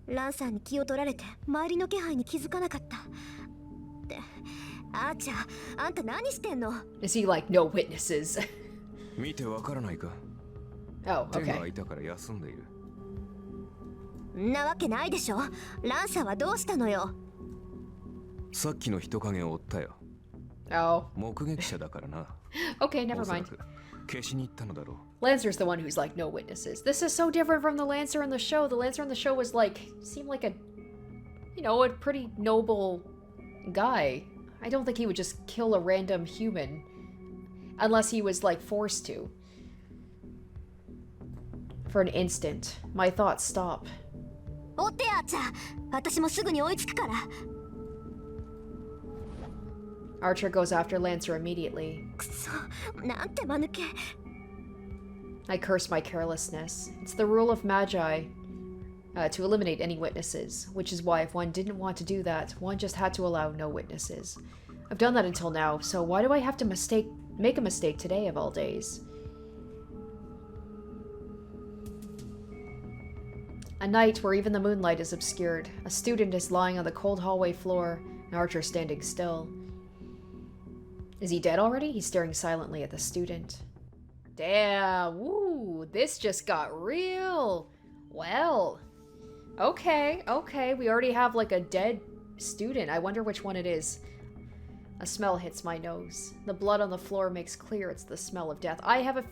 ランサーに気を取られて周りの気配に気づかなかった。で、アーチャー、あんた何してんの？ Is he like, no witnesses? 見てわからないか。 Oh, 手 okay. が空いたから休んでいる。んなわけないでしょ。ランサーはどうしたのよ。さっきの人影を追ったよ。Oh. 目撃者だからな。 Okay, never おそら mind. く消しに行ったのだろう。Lancer's the one who's like, no witnesses. This is so different from the Lancer in the show. The Lancer in the show was like, seemed like a, you know, a pretty noble guy. I don't think he would just kill a random human. Unless he was, like, forced to. For an instant, my thoughts stop. 追ってアーチャー、私もすぐに追いつくから。 Archer goes after Lancer immediately. くそ、なんて間抜け。 I curse my carelessness. It's the rule of Magi to eliminate any witnesses, which is why if one didn't want to do that, one just had to allow no witnesses. I've done that until now, so why do I have to make a mistake today of all days? A night where even the moonlight is obscured. A student is lying on the cold hallway floor, and Archer standing still. Is he dead already? He's staring silently at the student. Damn, woo, this just got real. Well, okay, we already have like a dead student. I wonder which one it is. A smell hits my nose. The blood on the floor makes clear it's the smell of death. I have a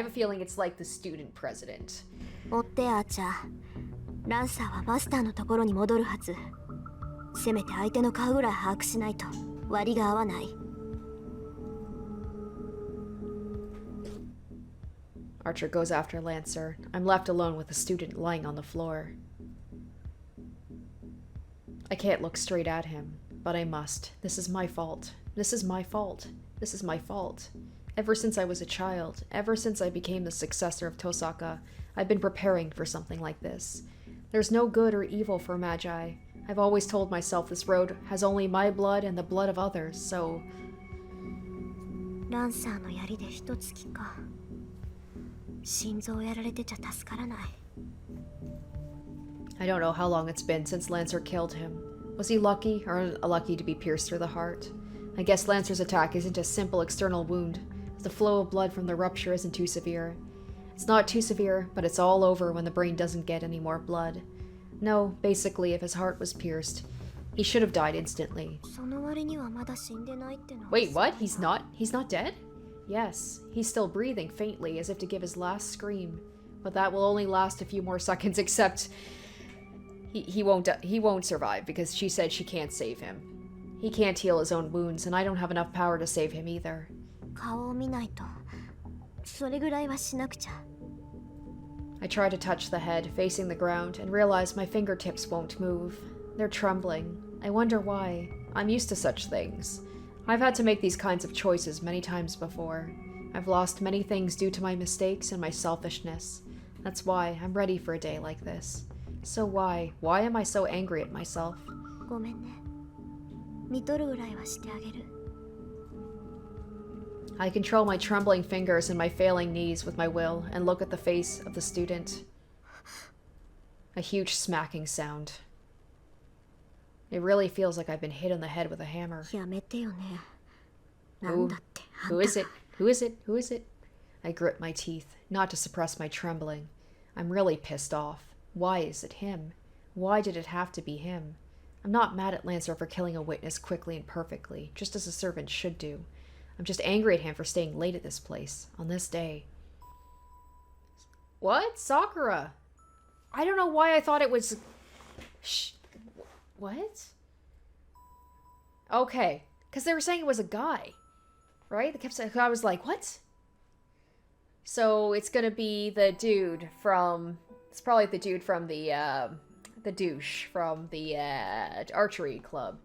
feeling it's like the student president. 追ってアーチャー、ランサーはマスターのところに戻るはず。せめて相手の顔ぐらい把握しないと割が合わない。 Archer goes after Lancer. I'm left alone with the student lying on the floor. I can't look straight at him, but I must. This is my fault. This is my fault. This is my fault. Ever since I was a child, ever since I became the successor of Tosaka, I've been preparing for something like this. There's no good or evil for Magi. I've always told myself this road has only my blood and the blood of others, so... ランサーの槍で一月か。心臓やられてちゃ助からない。 I don't know how long it's been since Lancer killed him. Was he lucky, or unlucky to be pierced through the heart? I guess Lancer's attack isn't a simple external wound, as the flow of blood from the rupture isn't too severe. It's not too severe, but it's all over when the brain doesn't get any more blood. No, basically, if his heart was pierced, he should have died instantly. その割にはまだ死んでないってのは。 Wait, what? He's not dead? Yes, he's still breathing faintly as if to give his last scream. But that will only last a few more seconds, except he won't survive because she said she can't save him. He can't heal his own wounds, and I don't have enough power to save him either. 顔を見ないと。それぐらいはしなくちゃ。 I try to touch the head, facing the ground, and realize my fingertips won't move. They're trembling. I wonder why. I'm used to such things. I've had to make these kinds of choices many times before. I've lost many things due to my mistakes and my selfishness. That's why I'm ready for a day like this. So why am I so angry at myself? ごめんね。見とるぐらいはしてあげる。 I control my trembling fingers and my failing knees with my will and look at the face of the student. A huge smacking sound. It really feels like I've been hit on the head with a hammer. やめてよね。な Who, んだって。 who is it? Who is it? Who is it? I grit my teeth, not to suppress my trembling. I'm really pissed off. Why is it him? Why did it have to be him? I'm not mad at Lancer for killing a witness quickly and perfectly, just as a servant should do. I'm just angry at him for staying late at this place, on this day. What? Sakura? I don't know why I thought it was... What? Okay. Because they were saying it was a guy. Right? They kept saying... I was like, what? So it's gonna be the dude from... It's probably the dude from the douche from the archery club.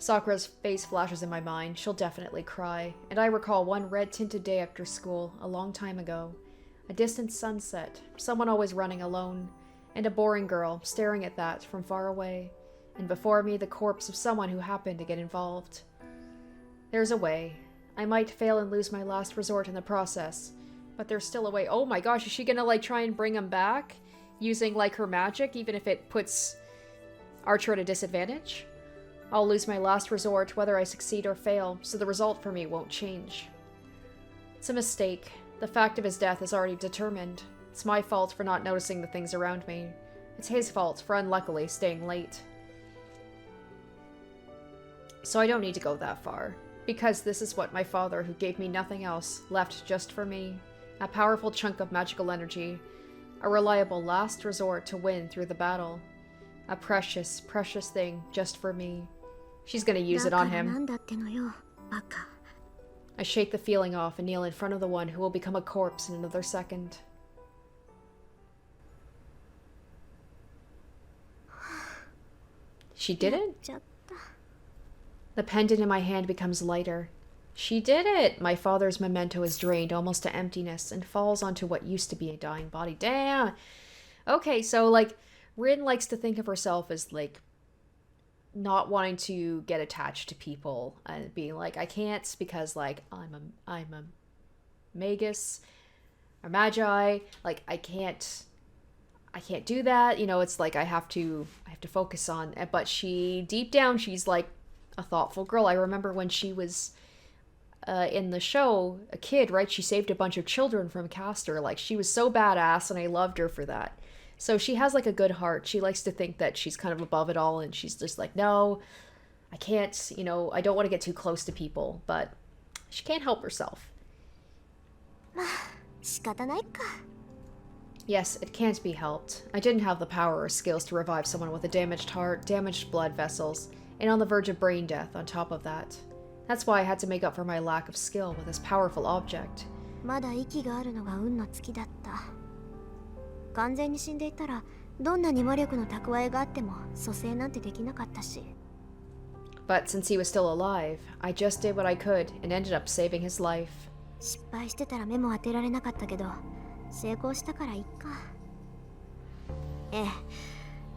Sakura's face flashes in my mind. She'll definitely cry. And I recall one red-tinted day after school, a long time ago. A distant sunset, someone always running alone, and a boring girl staring at that from far away. And before me, the corpse of someone who happened to get involved. There's a way. I might fail and lose my last resort in the process, but there's still a way. Oh my gosh, is she gonna, like, try and bring him back? Using, like, her magic, even if it puts Archer at a disadvantage? I'll lose my last resort whether I succeed or fail, so the result for me won't change. It's a mistake. The fact of his death is already determined. It's my fault for not noticing the things around me. It's his fault for unluckily staying late. So I don't need to go that far, because this is what my father, who gave me nothing else, left just for me. A powerful chunk of magical energy. A reliable last resort to win through the battle. A precious, precious thing just for me. She's gonna use it on だからな him. んだってのよ、バカ。 I shake the feeling off and kneel in front of the one who will become a corpse in another second. She did it? ちゃった。 The pendant in my hand becomes lighter. She did it! My father's memento is drained almost to emptiness and falls onto what used to be a dying body. Damn! Okay, so, like, Rin likes to think of herself as, like, not wanting to get attached to people and being like, I can't because, like, I'm a magus, or magi, like, I can't do that, you know. It's like I have to focus on, but she, deep down, she's like a thoughtful girl. I remember when she was in the show, a kid, right? She saved a bunch of children from Castor. Like, she was so badass, and I loved her for that. So she has, like, a good heart. She likes to think that she's kind of above it all, and she's just like, no, I can't, you know, I don't want to get too close to people, but she can't help herself. まあ、仕方ないか。 Yes, it can't be helped. I didn't have the power or skills to revive someone with a damaged heart, damaged blood vessels, and on the verge of brain death on top of that. That's why I had to make up for my lack of skill with this powerful object. まだ息があるのが運の尽きだった。完全に死んでいたら、どんなに魔力の蓄えがあっても蘇生なんてできなかったし。 But since he was still alive, I just did what I could and ended up saving his life. 失敗してたら目も当てられなかったけど、成功したからいっか。ええ、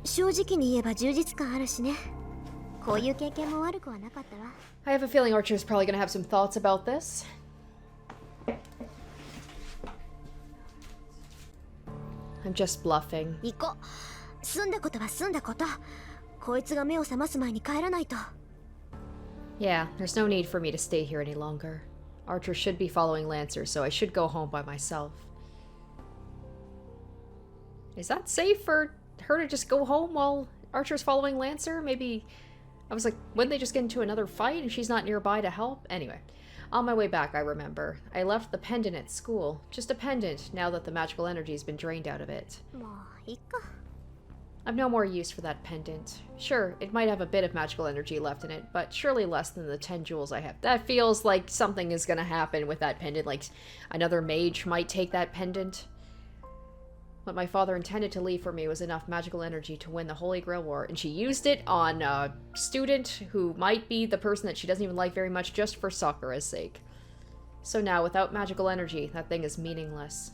正直に言えば充実感あるしね。こういう経験も悪くはなかったわ。 I have a feeling Archer's probably gonna have some thoughts about this. I'm just bluffing. 行こう。済んだことは済んだこと。こいつが目を覚ます前に帰らないと。 Yeah, there's no need for me to stay here any longer. Archer should be following Lancer, so I should go home by myself. Is that safe for her to just go home while Archer's following Lancer? Maybe... I was like, wouldn't they just get into another fight and she's not nearby to help? Anyway, on my way back, I remember. I left the pendant at school. Just a pendant, now that the magical energy's been drained out of it. もういいか。 I've no more use for that pendant. Sure, it might have a bit of magical energy left in it, but surely less than the 10 jewels I have. That feels like something is gonna happen with that pendant, like another mage might take that pendant. What my father intended to leave for me was enough magical energy to win the Holy Grail War, and she used it on a student who might be the person that she doesn't even like very much just for Sakura's sake. So now, without magical energy, that thing is meaningless.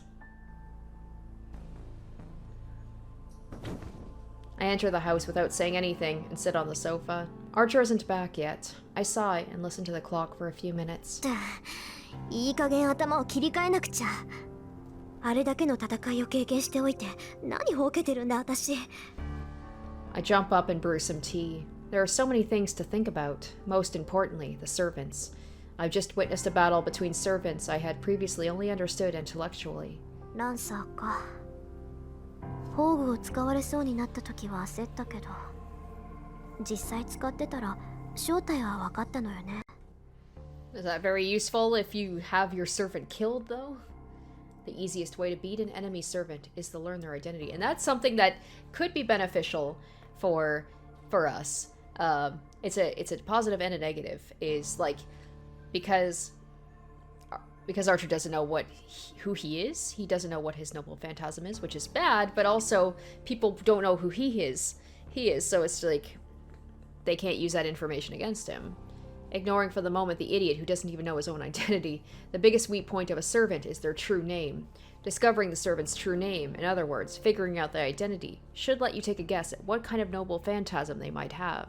I enter the house without saying anything and sit on the sofa. Archer isn't back yet. I sigh and listen to the clock for a few minutes. いい加減頭を切り替えなくちゃ。あれだけの戦いを経験しておいて、何ほうけてるんだ私。I jump up and brew some tea. There are so many things to think about, most importantly, the servants. I've just witnessed a battle between servants I had previously only understood intellectually. ランサーか。宝具を使われそうになった時は焦ったけど、実際使ってたら正体は分かったのよね。Is that very useful if you have your servant killed, though? The easiest way to beat an enemy servant is to learn their identity, and that's something that could be beneficial for us. It's a positive and a negative. Is like because Archer doesn't know who he is. He doesn't know what his noble phantasm is, which is bad. But also, people don't know who he is. So it's like they can't use that information against him. Ignoring for the moment the idiot who doesn't even know his own identity, the biggest weak point of a servant is their true name. Discovering the servant's true name, in other words, figuring out their identity, should let you take a guess at what kind of noble phantasm they might have.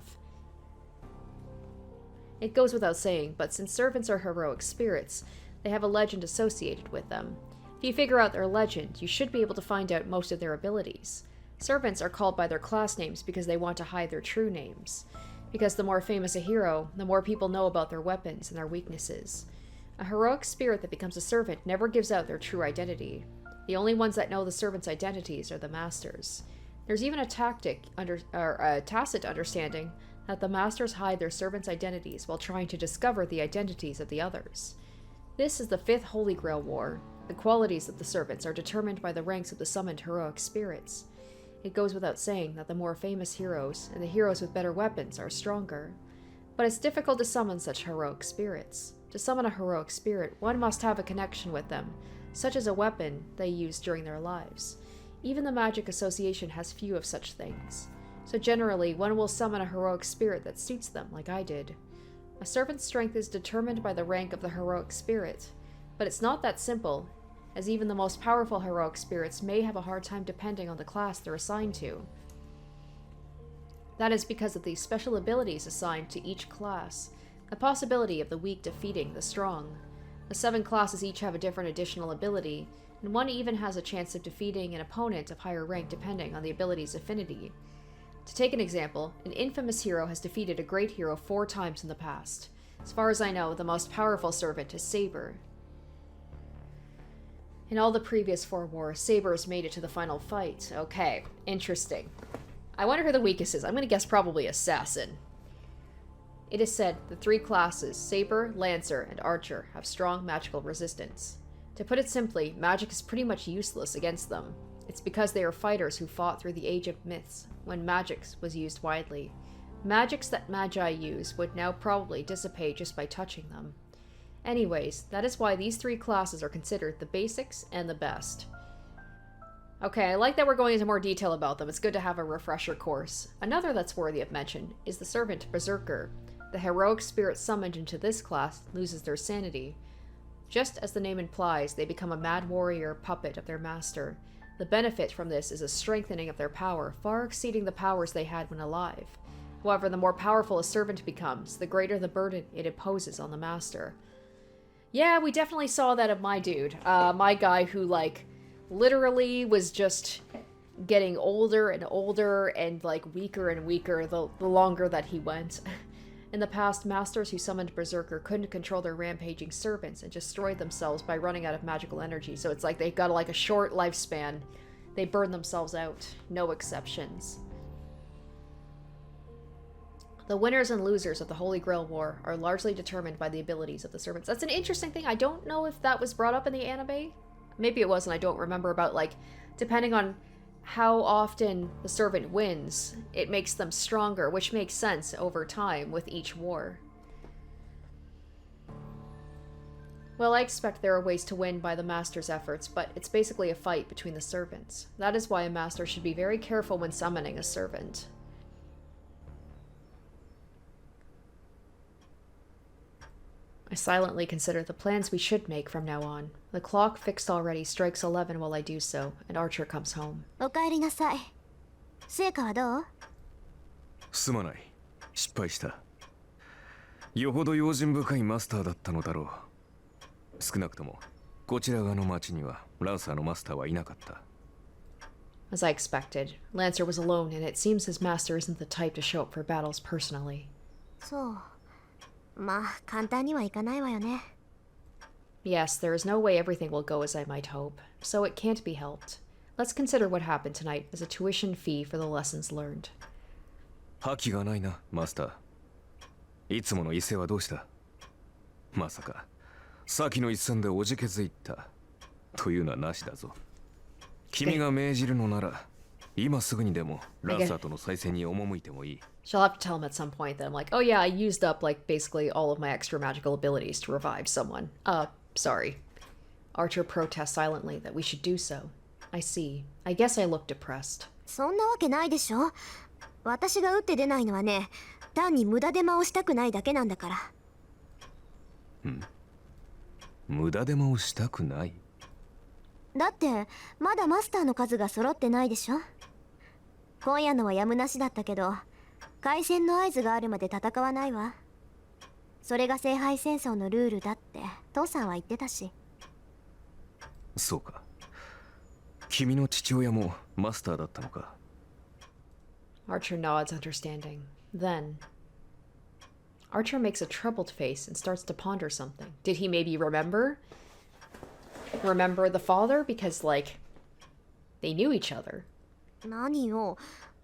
It goes without saying, but since servants are heroic spirits, they have a legend associated with them. If you figure out their legend, you should be able to find out most of their abilities. Servants are called by their class names because they want to hide their true names. Because the more famous a hero, the more people know about their weapons and their weaknesses. A heroic spirit that becomes a servant never gives out their true identity. The only ones that know the servants' identities are the masters. There's even a tacit understanding that the masters hide their servants' identities while trying to discover the identities of the others. This is the 5th Holy Grail War. The qualities of the servants are determined by the ranks of the summoned heroic spirits. It goes without saying that the more famous heroes, and the heroes with better weapons, are stronger. But it's difficult to summon such heroic spirits. To summon a heroic spirit, one must have a connection with them, such as a weapon they used during their lives. Even the Magic Association has few of such things. So generally, one will summon a heroic spirit that suits them, like I did. A servant's strength is determined by the rank of the heroic spirit, but it's not that simple, as even the most powerful heroic spirits may have a hard time depending on the class they're assigned to. That is because of the special abilities assigned to each class, the possibility of the weak defeating the strong. The 7 classes each have a different additional ability, and one even has a chance of defeating an opponent of higher rank depending on the ability's affinity. To take an example, an infamous hero has defeated a great hero 4 times in the past. As far as I know, the most powerful servant is Saber. In all the previous 4 wars, Saber has made it to the final fight. Okay, interesting. I wonder who the weakest is. I'm going to guess probably Assassin. It is said the 3 classes, Saber, Lancer, and Archer, have strong magical resistance. To put it simply, magic is pretty much useless against them. It's because they are fighters who fought through the Age of Myths, when magic was used widely. Magics that magi use would now probably dissipate just by touching them. Anyways, that is why these 3 classes are considered the basics and the best. Okay, I like that we're going into more detail about them. It's good to have a refresher course. Another that's worthy of mention is the Servant Berserker. The heroic spirit summoned into this class loses their sanity. Just as the name implies, they become a mad warrior puppet of their master. The benefit from this is a strengthening of their power, far exceeding the powers they had when alive. However, the more powerful a servant becomes, the greater the burden it imposes on the master. Yeah, we definitely saw that of my dude. My guy who, like, literally was just getting older and older and, like, weaker and weaker the longer that he went. In the past, masters who summoned Berserker couldn't control their rampaging servants and destroyed themselves by running out of magical energy, so it's like they've got like a short lifespan. They burn themselves out. No exceptions. The winners and losers of the Holy Grail War are largely determined by the abilities of the servants. That's an interesting thing. I don't know if that was brought up in the anime. Maybe it was and I don't remember, about, like, depending on how often the servant wins, it makes them stronger, which makes sense over time with each war. Well, I expect there are ways to win by the master's efforts, but it's basically a fight between the servants. That is why a master should be very careful when summoning a servant. I silently consider the plans we should make from now on. The clock, fixed already, strikes 11 while I do so, and Archer comes home. おかえりなさい。成果はどう？すまない。失敗した。よほど用心深いマスターだったのだろう。少なくとも、こちら側の町にはランサーのマスターはいなかった。As I expected, Lancer was alone, and it seems his master isn't the type to show up for battles personally. そう。まあ、簡単にはいかないわよね。Yes, there is no way everything will go as I might hope, so it can't be helped. Let's consider what happened tonight as a tuition fee for the lessons learned. 覇気がないな、マスター。いつもの威勢はどうした？まさか、先の一戦でおじけづいたというのはなしだぞ。君が命じるのなら、今すぐにでもランサーとの再戦に赴いてもいい。She'll have to tell him at some point that I'm like, oh yeah, I used up, like, basically all of my extra magical abilities to revive someone. Sorry. Archer protests silently that we should do so. I see. I guess I look depressed. そんなわけないでしょ。私が打って出ないのはね、単に無駄手間をしたくないだけなんだから。無駄手間をしたくない？だってまだマスターの数が揃ってないでしょ。今夜のはやむなしだったけど、開戦の合図があるまで戦わないわ。それが聖杯戦争のルールだって父さんは言ってたし。そうか。君の父親もマスターだったのか。Archer nods, understanding. Then, Archer makes a troubled face and starts to ponder something. Did he maybe remember the father? Because, like, they knew each other. 何よ。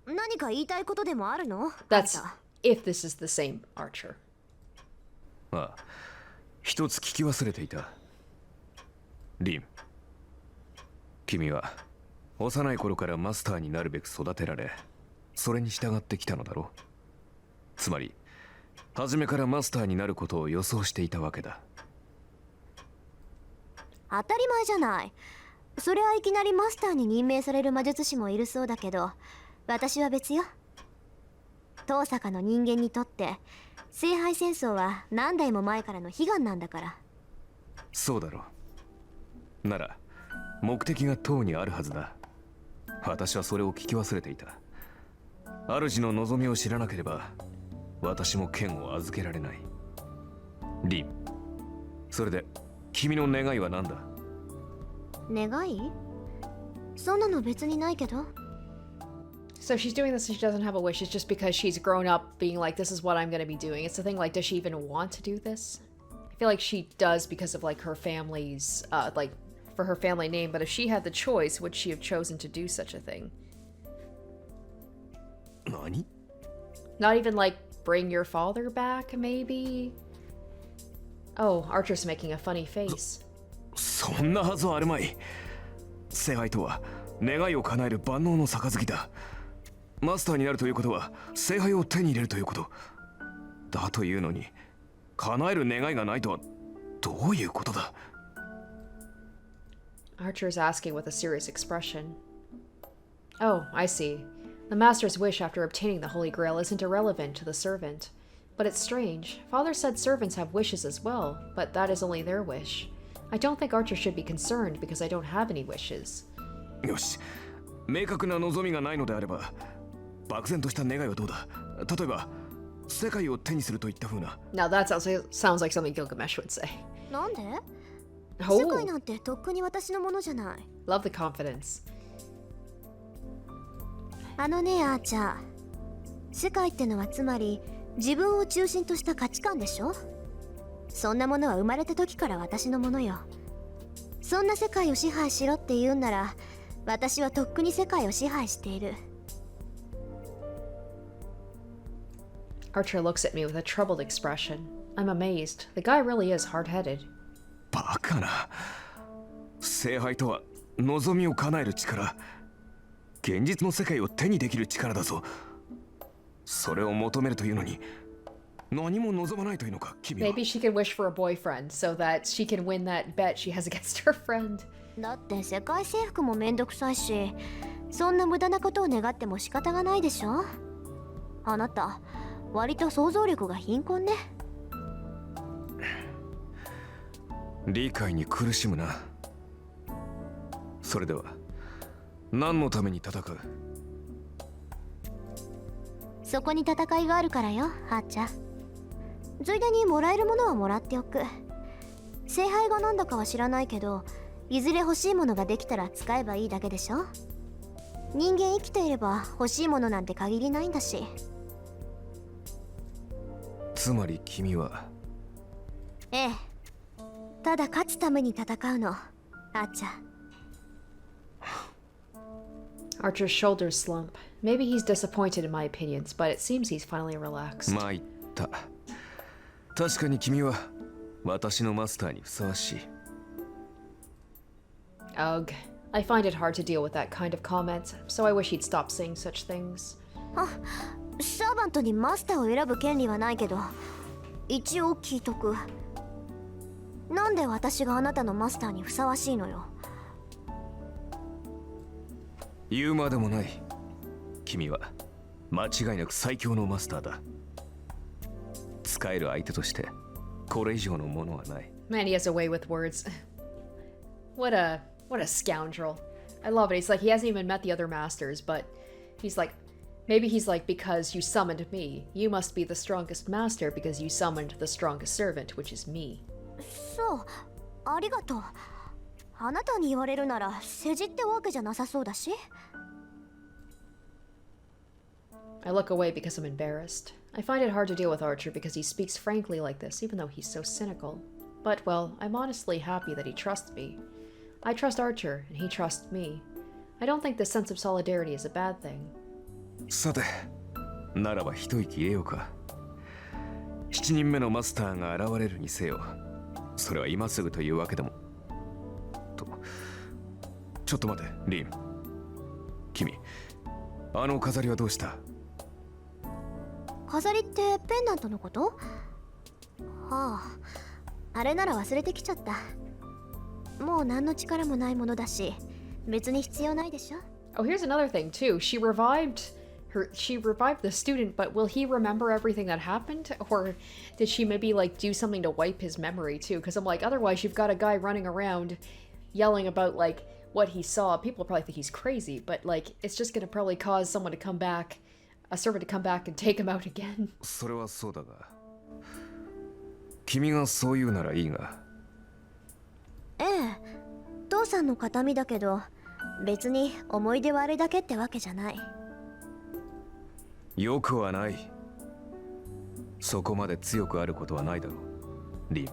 何か言いたいことでもあるの？ That's if this is the same Archer. ああ、一つ聞き忘れていた。リン、君は幼い頃からマスターになるべく育てられ、それに従ってきたのだろう。つまり初めからマスターになることを予想していたわけだ。当たり前じゃない。それはいきなりマスターに任命される魔術師もいるそうだけど、私は別よ。遠坂の人間にとって聖杯戦争は何代も前からの悲願なんだから。そうだろう。なら目的が塔にあるはずだ。私はそれを聞き忘れていた。主の望みを知らなければ私も剣を預けられない。リン、それで君の願いは何だ？願い？そんなの別にないけど。So she's doing this and she doesn't have a wish. It's just because she's grown up being like, this is what I'm going to be doing. It's the thing, like, does she even want to do this? I feel like she does because of, like, her family's, like, for her family name. But if she had the choice, would she have chosen to do such a thing? 何？ Not even, like, bring your father back, maybe? Oh, Archer's making a funny face. そんなはずはあるまい。聖杯とは願いを叶える万能の杯だ。マスターになるということは聖杯を手に入れるということだというのに、叶える願いがないとはどういうことだ？ Archer's asking with a serious expression. Oh, I see. The master's wish after obtaining the Holy Grail isn't irrelevant to the servant. But it's strange. Father said servants have wishes as well, but that is only their wish. I don't think Archer should be concerned because I don't have any wishes. よし、明確な望みがないのであれば漠然とした願いはどうだ？例えば世界を手にするといった風な。 Now that sounds like something Gilgamesh would say. なんで？ Oh, 世界なんてとっくに私のものじゃない。 love the confidence. あのね、アーチャー。世界ってのはつまり自分を中心とした価値観でしょ？そんなものは生まれた時から私のものよ。そんな世界を支配しろって言うんなら、私はとっくに世界を支配している。Archer looks at me with a troubled expression. I'm amazed. The guy really is hard-headed. バカな。聖杯とは望みを叶える力、現実の世界を手にできる力だぞ。それを求めるというのに何も望まないというのか、君は。 Maybe she can wish for a boyfriend so that she can win that bet she has against her friend. だって世界征服もめんどくさいし、そんな無駄なことを願っても仕方がないでしょ。あなた割と想像力が貧困ね。理解に苦しむな。それでは何のために戦う？そこに戦いがあるからよ、ハーチャ。ついでにもらえるものはもらっておく。聖杯がなんだかは知らないけど、いずれ欲しいものができたら使えばいいだけでしょ。人間生きていれば欲しいものなんて限りないんだし。つまり君は。ええ、ただ勝つために戦うの、アーチャ。 Archer's shoulders slump. Maybe he's disappointed in my opinions, but it seems he's finally relaxed. 参った。確かに君は私のマスターにふさわしい。Ugh. I find it hard to deal with that kind of comment, so I wish he'd stop saying such things. サーバントにマスターを選ぶ権利はないけど、一応聞いとく。なんで私があなたのマスターにふさわしいのよ。言うまでもない。君は間違いなく最強のマスターだ。使える相手としてこれ以上のものはない。 Man, he has a way with words. What a scoundrel. I love it. He's like, he hasn't even met the other masters, but he's like, maybe he's like, because you summoned me, you must be the strongest master because you summoned the strongest servant, which is me. そう、ありがとう。あなたに言われるなら世辞ってわけじゃなさそうだし。 I look away because I'm embarrassed. I find it hard to deal with Archer because he speaks frankly like this, even though he's so cynical. But, well, I'm honestly happy that he trusts me. I trust Archer, and he trusts me. I don't think this sense of solidarity is a bad thing. さて、ならば一息入れようか。7人目のマスターが現れるにせよ、それは今すぐというわけでも。と、ちょっと待て、リン。君、あの飾りはどうした？飾りってペンダントのこと？はあ、あれなら忘れてきちゃった。もう何の力もないものだし、別に必要ないでしょ。Oh, here's another thing too. She revived the student, but will he remember everything that happened? Or did she maybe like do something to wipe his memory too? Because I'm like, otherwise you've got a guy running around yelling about like what he saw. People probably think he's crazy, but like it's just gonna probably cause someone to come back, a servant to come back and take him out again. それはそうだが、君がそう言うならいいが。ええ、父さんの形見だけど、別に思い出はあれだけってわけじゃない。よくはない。そこまで強くあることはないだろう、リン。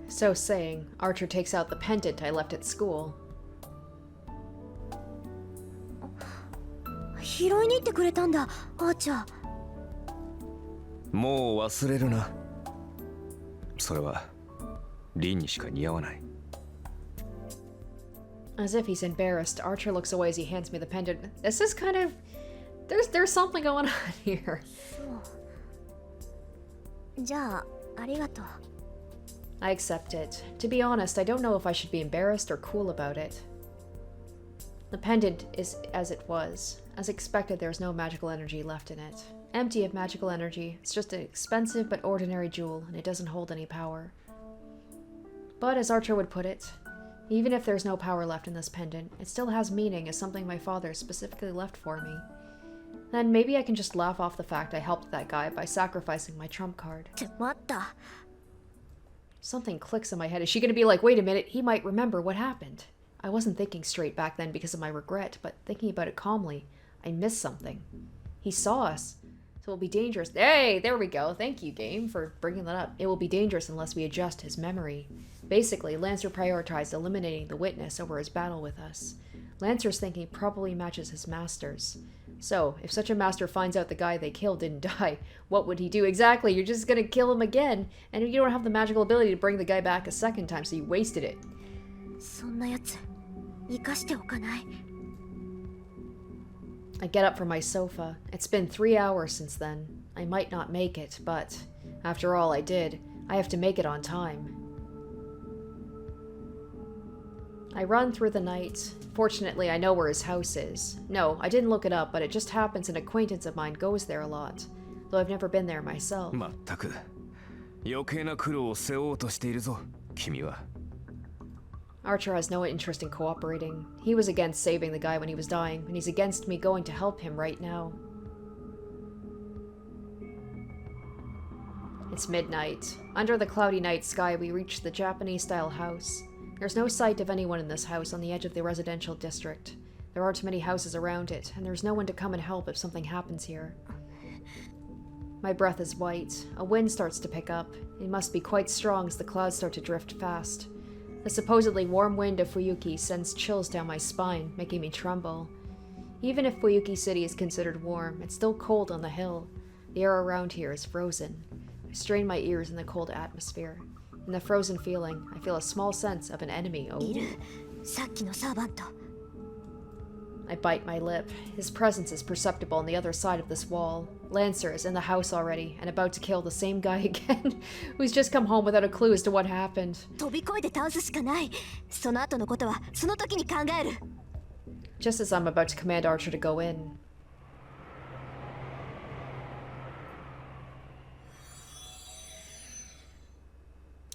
So saying, Archer takes out the pendant I left at school. 拾いに行ってくれたんだ、アーチャー。もう忘れるな。それはリンにしか似合わない。As if he's embarrassed, Archer looks away as he hands me the pendant. This is kind of... There's something going on here. じゃあ、ありがとう。I accept it. To be honest, I don't know if I should be embarrassed or cool about it. The pendant is as it was. As expected, there's no magical energy left in it. Empty of magical energy. It's just an expensive but ordinary jewel, and it doesn't hold any power. But as Archer would put it, even if there's no power left in this pendant, it still has meaning as something my father specifically left for me. Then maybe I can just laugh off the fact I helped that guy by sacrificing my trump card. って待った。Something clicks in my head. Is she gonna be like, wait a minute, he might remember what happened? I wasn't thinking straight back then because of my regret, but thinking about it calmly, I missed something. He saw us, so it'll be dangerous. Hey, there we go. Thank you, game, for bringing that up. It will be dangerous unless we adjust his memory. Basically, Lancer prioritized eliminating the witness over his battle with us. Lancer's thinking probably matches his master's. So, if such a master finds out the guy they killed didn't die, what would he do? Exactly, you're just gonna kill him again, and you don't have the magical ability to bring the guy back a second time, so you wasted it. そんなやつ、生かしておかない。I get up from my sofa. It's been 3 hours since then. I might not make it, but after all I did, I have to make it on time. I run through the night. Fortunately, I know where his house is. No, I didn't look it up, but it just happens an acquaintance of mine goes there a lot, though I've never been there myself. まったく、余計な苦労を背負おうとしているぞ、君は。Archer has no interest in cooperating. He was against saving the guy when he was dying, and he's against me going to help him right now. It's midnight. Under the cloudy night sky, we reach the Japanese-style house. There's no sight of anyone in this house on the edge of the residential district. There aren't many houses around it, and there's no one to come and help if something happens here. My breath is white. A wind starts to pick up. It must be quite strong as the clouds start to drift fast. The supposedly warm wind of Fuyuki sends chills down my spine, making me tremble. Even if Fuyuki City is considered warm, it's still cold on the hill. The air around here is frozen. I strain my ears in the cold atmosphere. In the frozen feeling, I feel a small sense of an enemy. Oh. いる。さっきのサーバント。I bite my lip. His presence is perceptible on the other side of this wall. Lancer is in the house already, and about to kill the same guy again, who's just come home without a clue as to what happened. 飛び越えて倒すしかない。その後のことはその時に考える。Just as I'm about to command Archer to go in.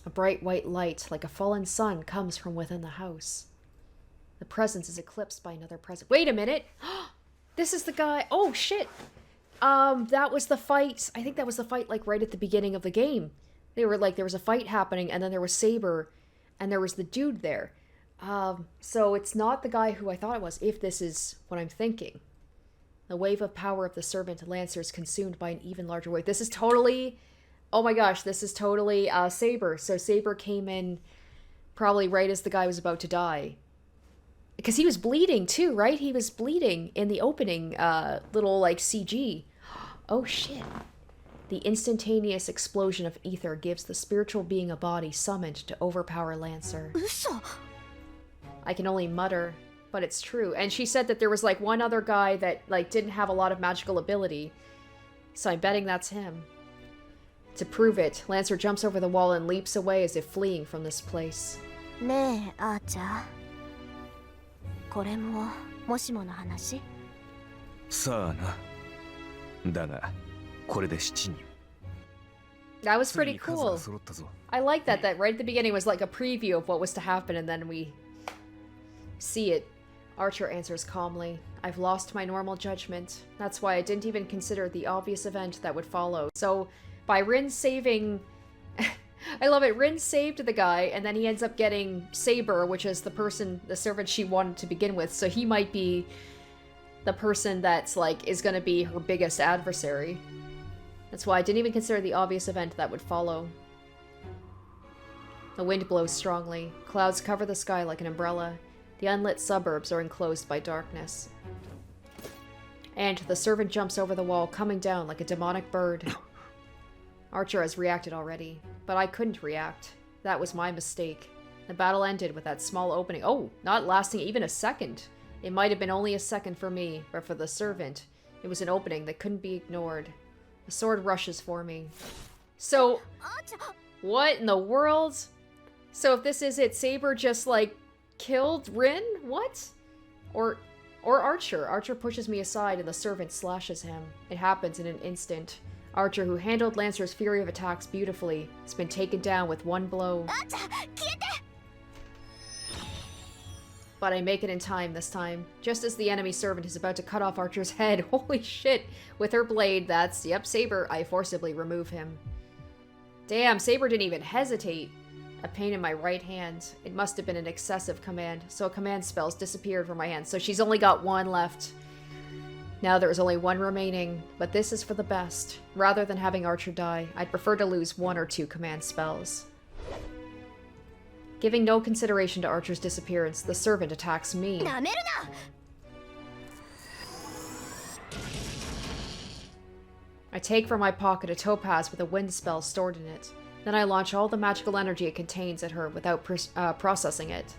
A bright white light, like a fallen sun, comes from within the house. The presence is eclipsed by another presence. Wait a minute! This is the guy. Oh, shit! That was the fight. I think that was the fight, like, right at the beginning of the game. They were, like, there was a fight happening, and then there was Saber, and there was the dude there. So it's not the guy who I thought it was, if this is what I'm thinking. The wave of power of the servant Lancer is consumed by an even larger wave. This is totally... Oh my gosh, this is totally Saber. So Saber came in probably right as the guy was about to die. Because he was bleeding too, right? He was bleeding in the opening little like CG. Oh shit. The instantaneous explosion of ether gives the spiritual being a body summoned to overpower Lancer. 嘘。 I can only mutter, but it's true. And she said that there was like one other guy that like didn't have a lot of magical ability. so I'm betting that's him. To prove it, Lancer jumps over the wall and leaps away as if fleeing from this place. ねえアーチャー、これももしもの話？さあな。だが、これで7人。That was pretty cool. I like that right at the beginning was like a preview of what was to happen, and then we see it. Archer answers calmly. I've lost my normal judgment. That's why I didn't even consider the obvious event that would follow. So, by Rin saving... I love it. Rin saved the guy, and then he ends up getting Saber, which is the servant she wanted to begin with. So he might be the person that's, like, is gonna be her biggest adversary. That's why I didn't even consider the obvious event that would follow. The wind blows strongly. Clouds cover the sky like an umbrella. The unlit suburbs are enclosed by darkness. And the servant jumps over the wall, coming down like a demonic bird. Archer has reacted already, but I couldn't react. That was my mistake. The battle ended with that small opening. Oh, not lasting even a second. It might have been only a second for me, but for the servant, it was an opening that couldn't be ignored. The sword rushes for me. So, what in the world? So if this is it, Saber just, like, killed Rin? What? Or Archer. Archer pushes me aside and the servant slashes him. It happens in an instant. Archer, who handled Lancer's fury of attacks beautifully, has been taken down with one blow. But I make it in time this time. Just as the enemy servant is about to cut off Archer's head, holy shit, with her blade, that's, yep, Saber, I forcibly remove him. Damn, Saber didn't even hesitate. A pain in my right hand. It must have been an excessive command, so a command spell's disappeared from my hand, so she's only got one left. Now there is only one remaining, but this is for the best. Rather than having Archer die, I'd prefer to lose 1 or 2 command spells. Giving no consideration to Archer's disappearance, the servant attacks me. I take from my pocket a topaz with a wind spell stored in it. Then I launch all the magical energy it contains at her without processing it.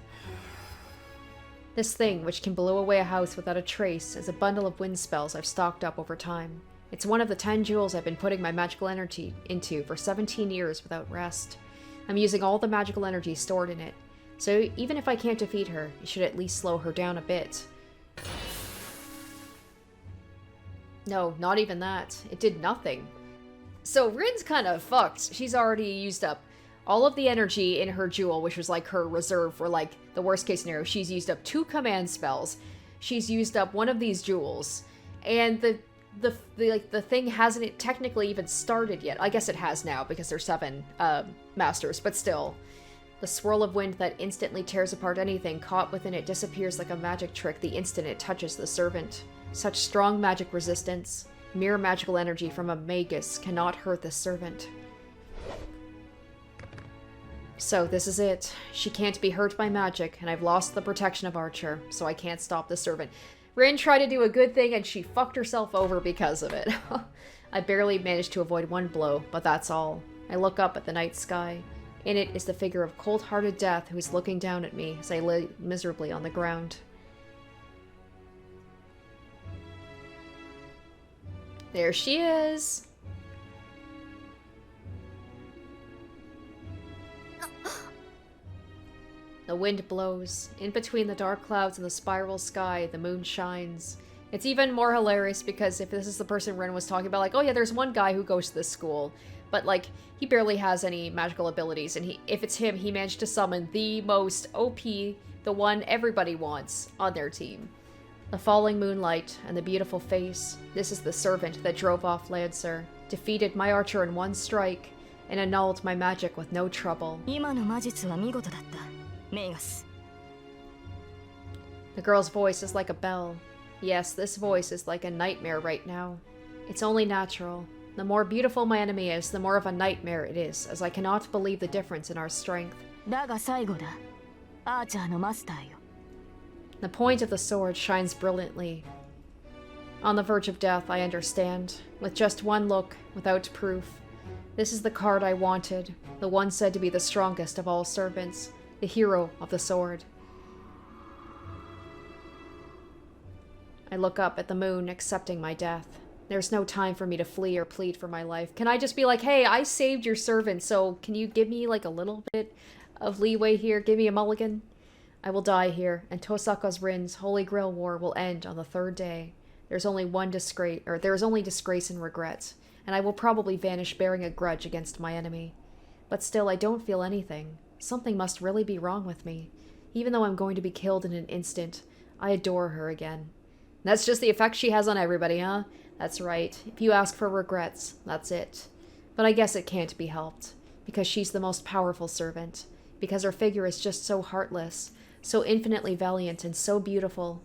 This thing, which can blow away a house without a trace, is a bundle of wind spells I've stocked up over time. It's one of the 10 jewels I've been putting my magical energy into for 17 years without rest. I'm using all the magical energy stored in it, so even if I can't defeat her, it should at least slow her down a bit. No, not even that. It did nothing. So Rin's kind of fucked. She's already used up all of the energy in her jewel, which was like her reserve for like the worst case scenario. She's used up 2 command spells. She's used up one of these jewels, and the thing hasn't technically even started yet. I guess it has now because there's 7 masters, but still. The swirl of wind that instantly tears apart anything caught within it disappears like a magic trick the instant it touches the servant. Such strong magic resistance, mere magical energy from a magus cannot hurt the servant. So this is it. She can't be hurt by magic, and I've lost the protection of Archer, so I can't stop the servant. Rin tried to do a good thing and she fucked herself over because of it. I barely managed to avoid 1 blow, but that's all. I look up at the night sky. In it is the figure of cold-hearted death who is looking down at me as I lay miserably on the ground. There she is! The wind blows. In between the dark clouds and the spiral sky, the moon shines. It's even more hilarious because if this is the person Rin was talking about, like, oh yeah, there's one guy who goes to this school, but like, he barely has any magical abilities, and if it's him, he managed to summon the most OP, the one everybody wants on their team. The falling moonlight and the beautiful face. This is the servant that drove off Lancer, defeated my archer in 1 strike, and annulled my magic with no trouble. The girl's voice is like a bell. Yes, this voice is like a nightmare right now. It's only natural. The more beautiful my enemy is, the more of a nightmare it is, as I cannot believe the difference in our strength. The point of the sword shines brilliantly. On the verge of death, I understand. With just 1 look, without proof. This is the card I wanted, the one said to be the strongest of all servants, the hero of the sword. I look up at the moon, accepting my death. There's no time for me to flee or plead for my life. Can I just be like, hey, I saved your servant, so can you give me like a little bit of leeway here? Give me a mulligan? I will die here, and Tosaka's Rin's Holy Grail War will end on the 3rd day. There's only disgrace and regret, and I will probably vanish bearing a grudge against my enemy. But still, I don't feel anything. Something must really be wrong with me. Even though I'm going to be killed in an instant, I adore her again. That's just the effect she has on everybody, huh? That's right. If you ask for regrets, that's it. But I guess it can't be helped. Because she's the most powerful servant. Because her figure is just so heartless. So infinitely valiant and so beautiful.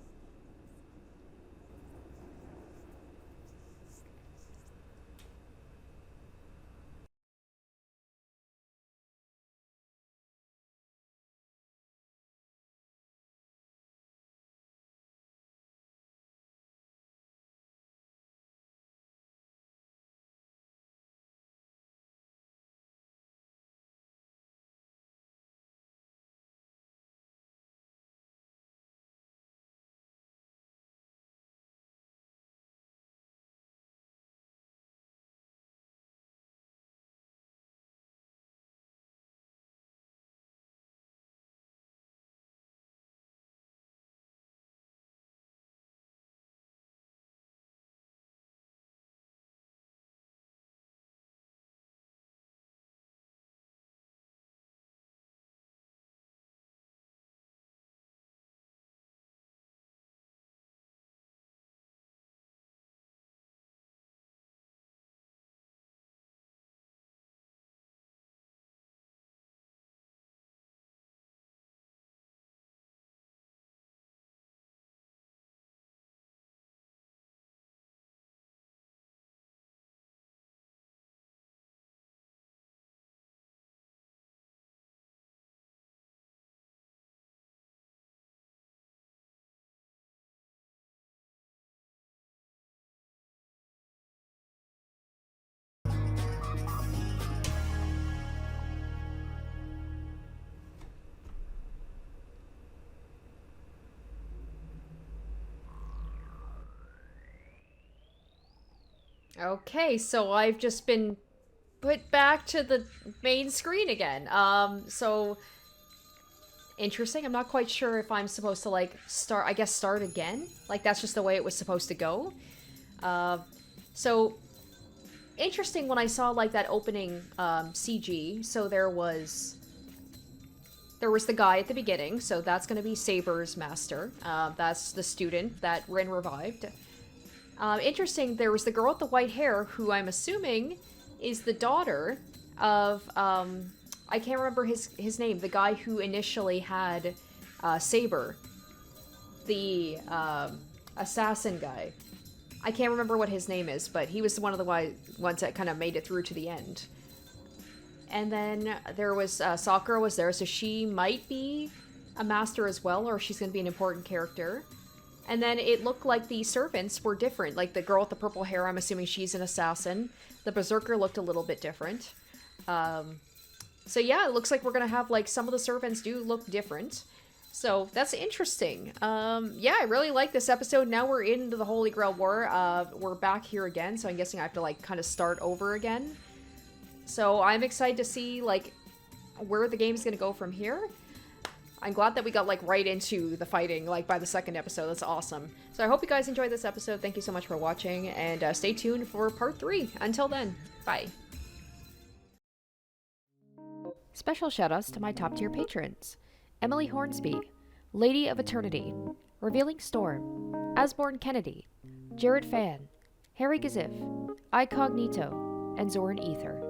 Okay, so I've just been put back to the main screen again. So interesting. I'm not quite sure if I'm supposed to like start again. Like that's just the way it was supposed to go. So interesting when I saw like that opening CG. So there was the guy at the beginning. So that's going to be Saber's master. That's the student that Rin revived. Interesting, there was the girl with the white hair, who I'm assuming is the daughter of, I can't remember his name, the guy who initially had Saber, the assassin guy. I can't remember what his name is, but he was one of the ones that kind of made it through to the end. And then there was, Sakura was there, so she might be a master as well, or she's going to be an important character. And then it looked like the servants were different. Like the girl with the purple hair, I'm assuming she's an assassin. The berserker looked a little bit different. So yeah, it looks like we're gonna have like some of the servants do look different. So that's interesting. Yeah, I really like this episode. Now we're into the Holy Grail War. We're back here again, so I'm guessing I have to like kind of start over again. So I'm excited to see like where the game's gonna go from here. I'm glad that we got, like, right into the fighting, like, by the second episode. That's awesome. So I hope you guys enjoyed this episode. Thank you so much for watching, and stay tuned for part 3. Until then, bye. Special shoutouts to my top-tier patrons. Emily Hornsby, Lady of Eternity, Revealing Storm, Asborn Kennedy, Jared Fan, Harry Gazif, Icognito, and Zoran Ether.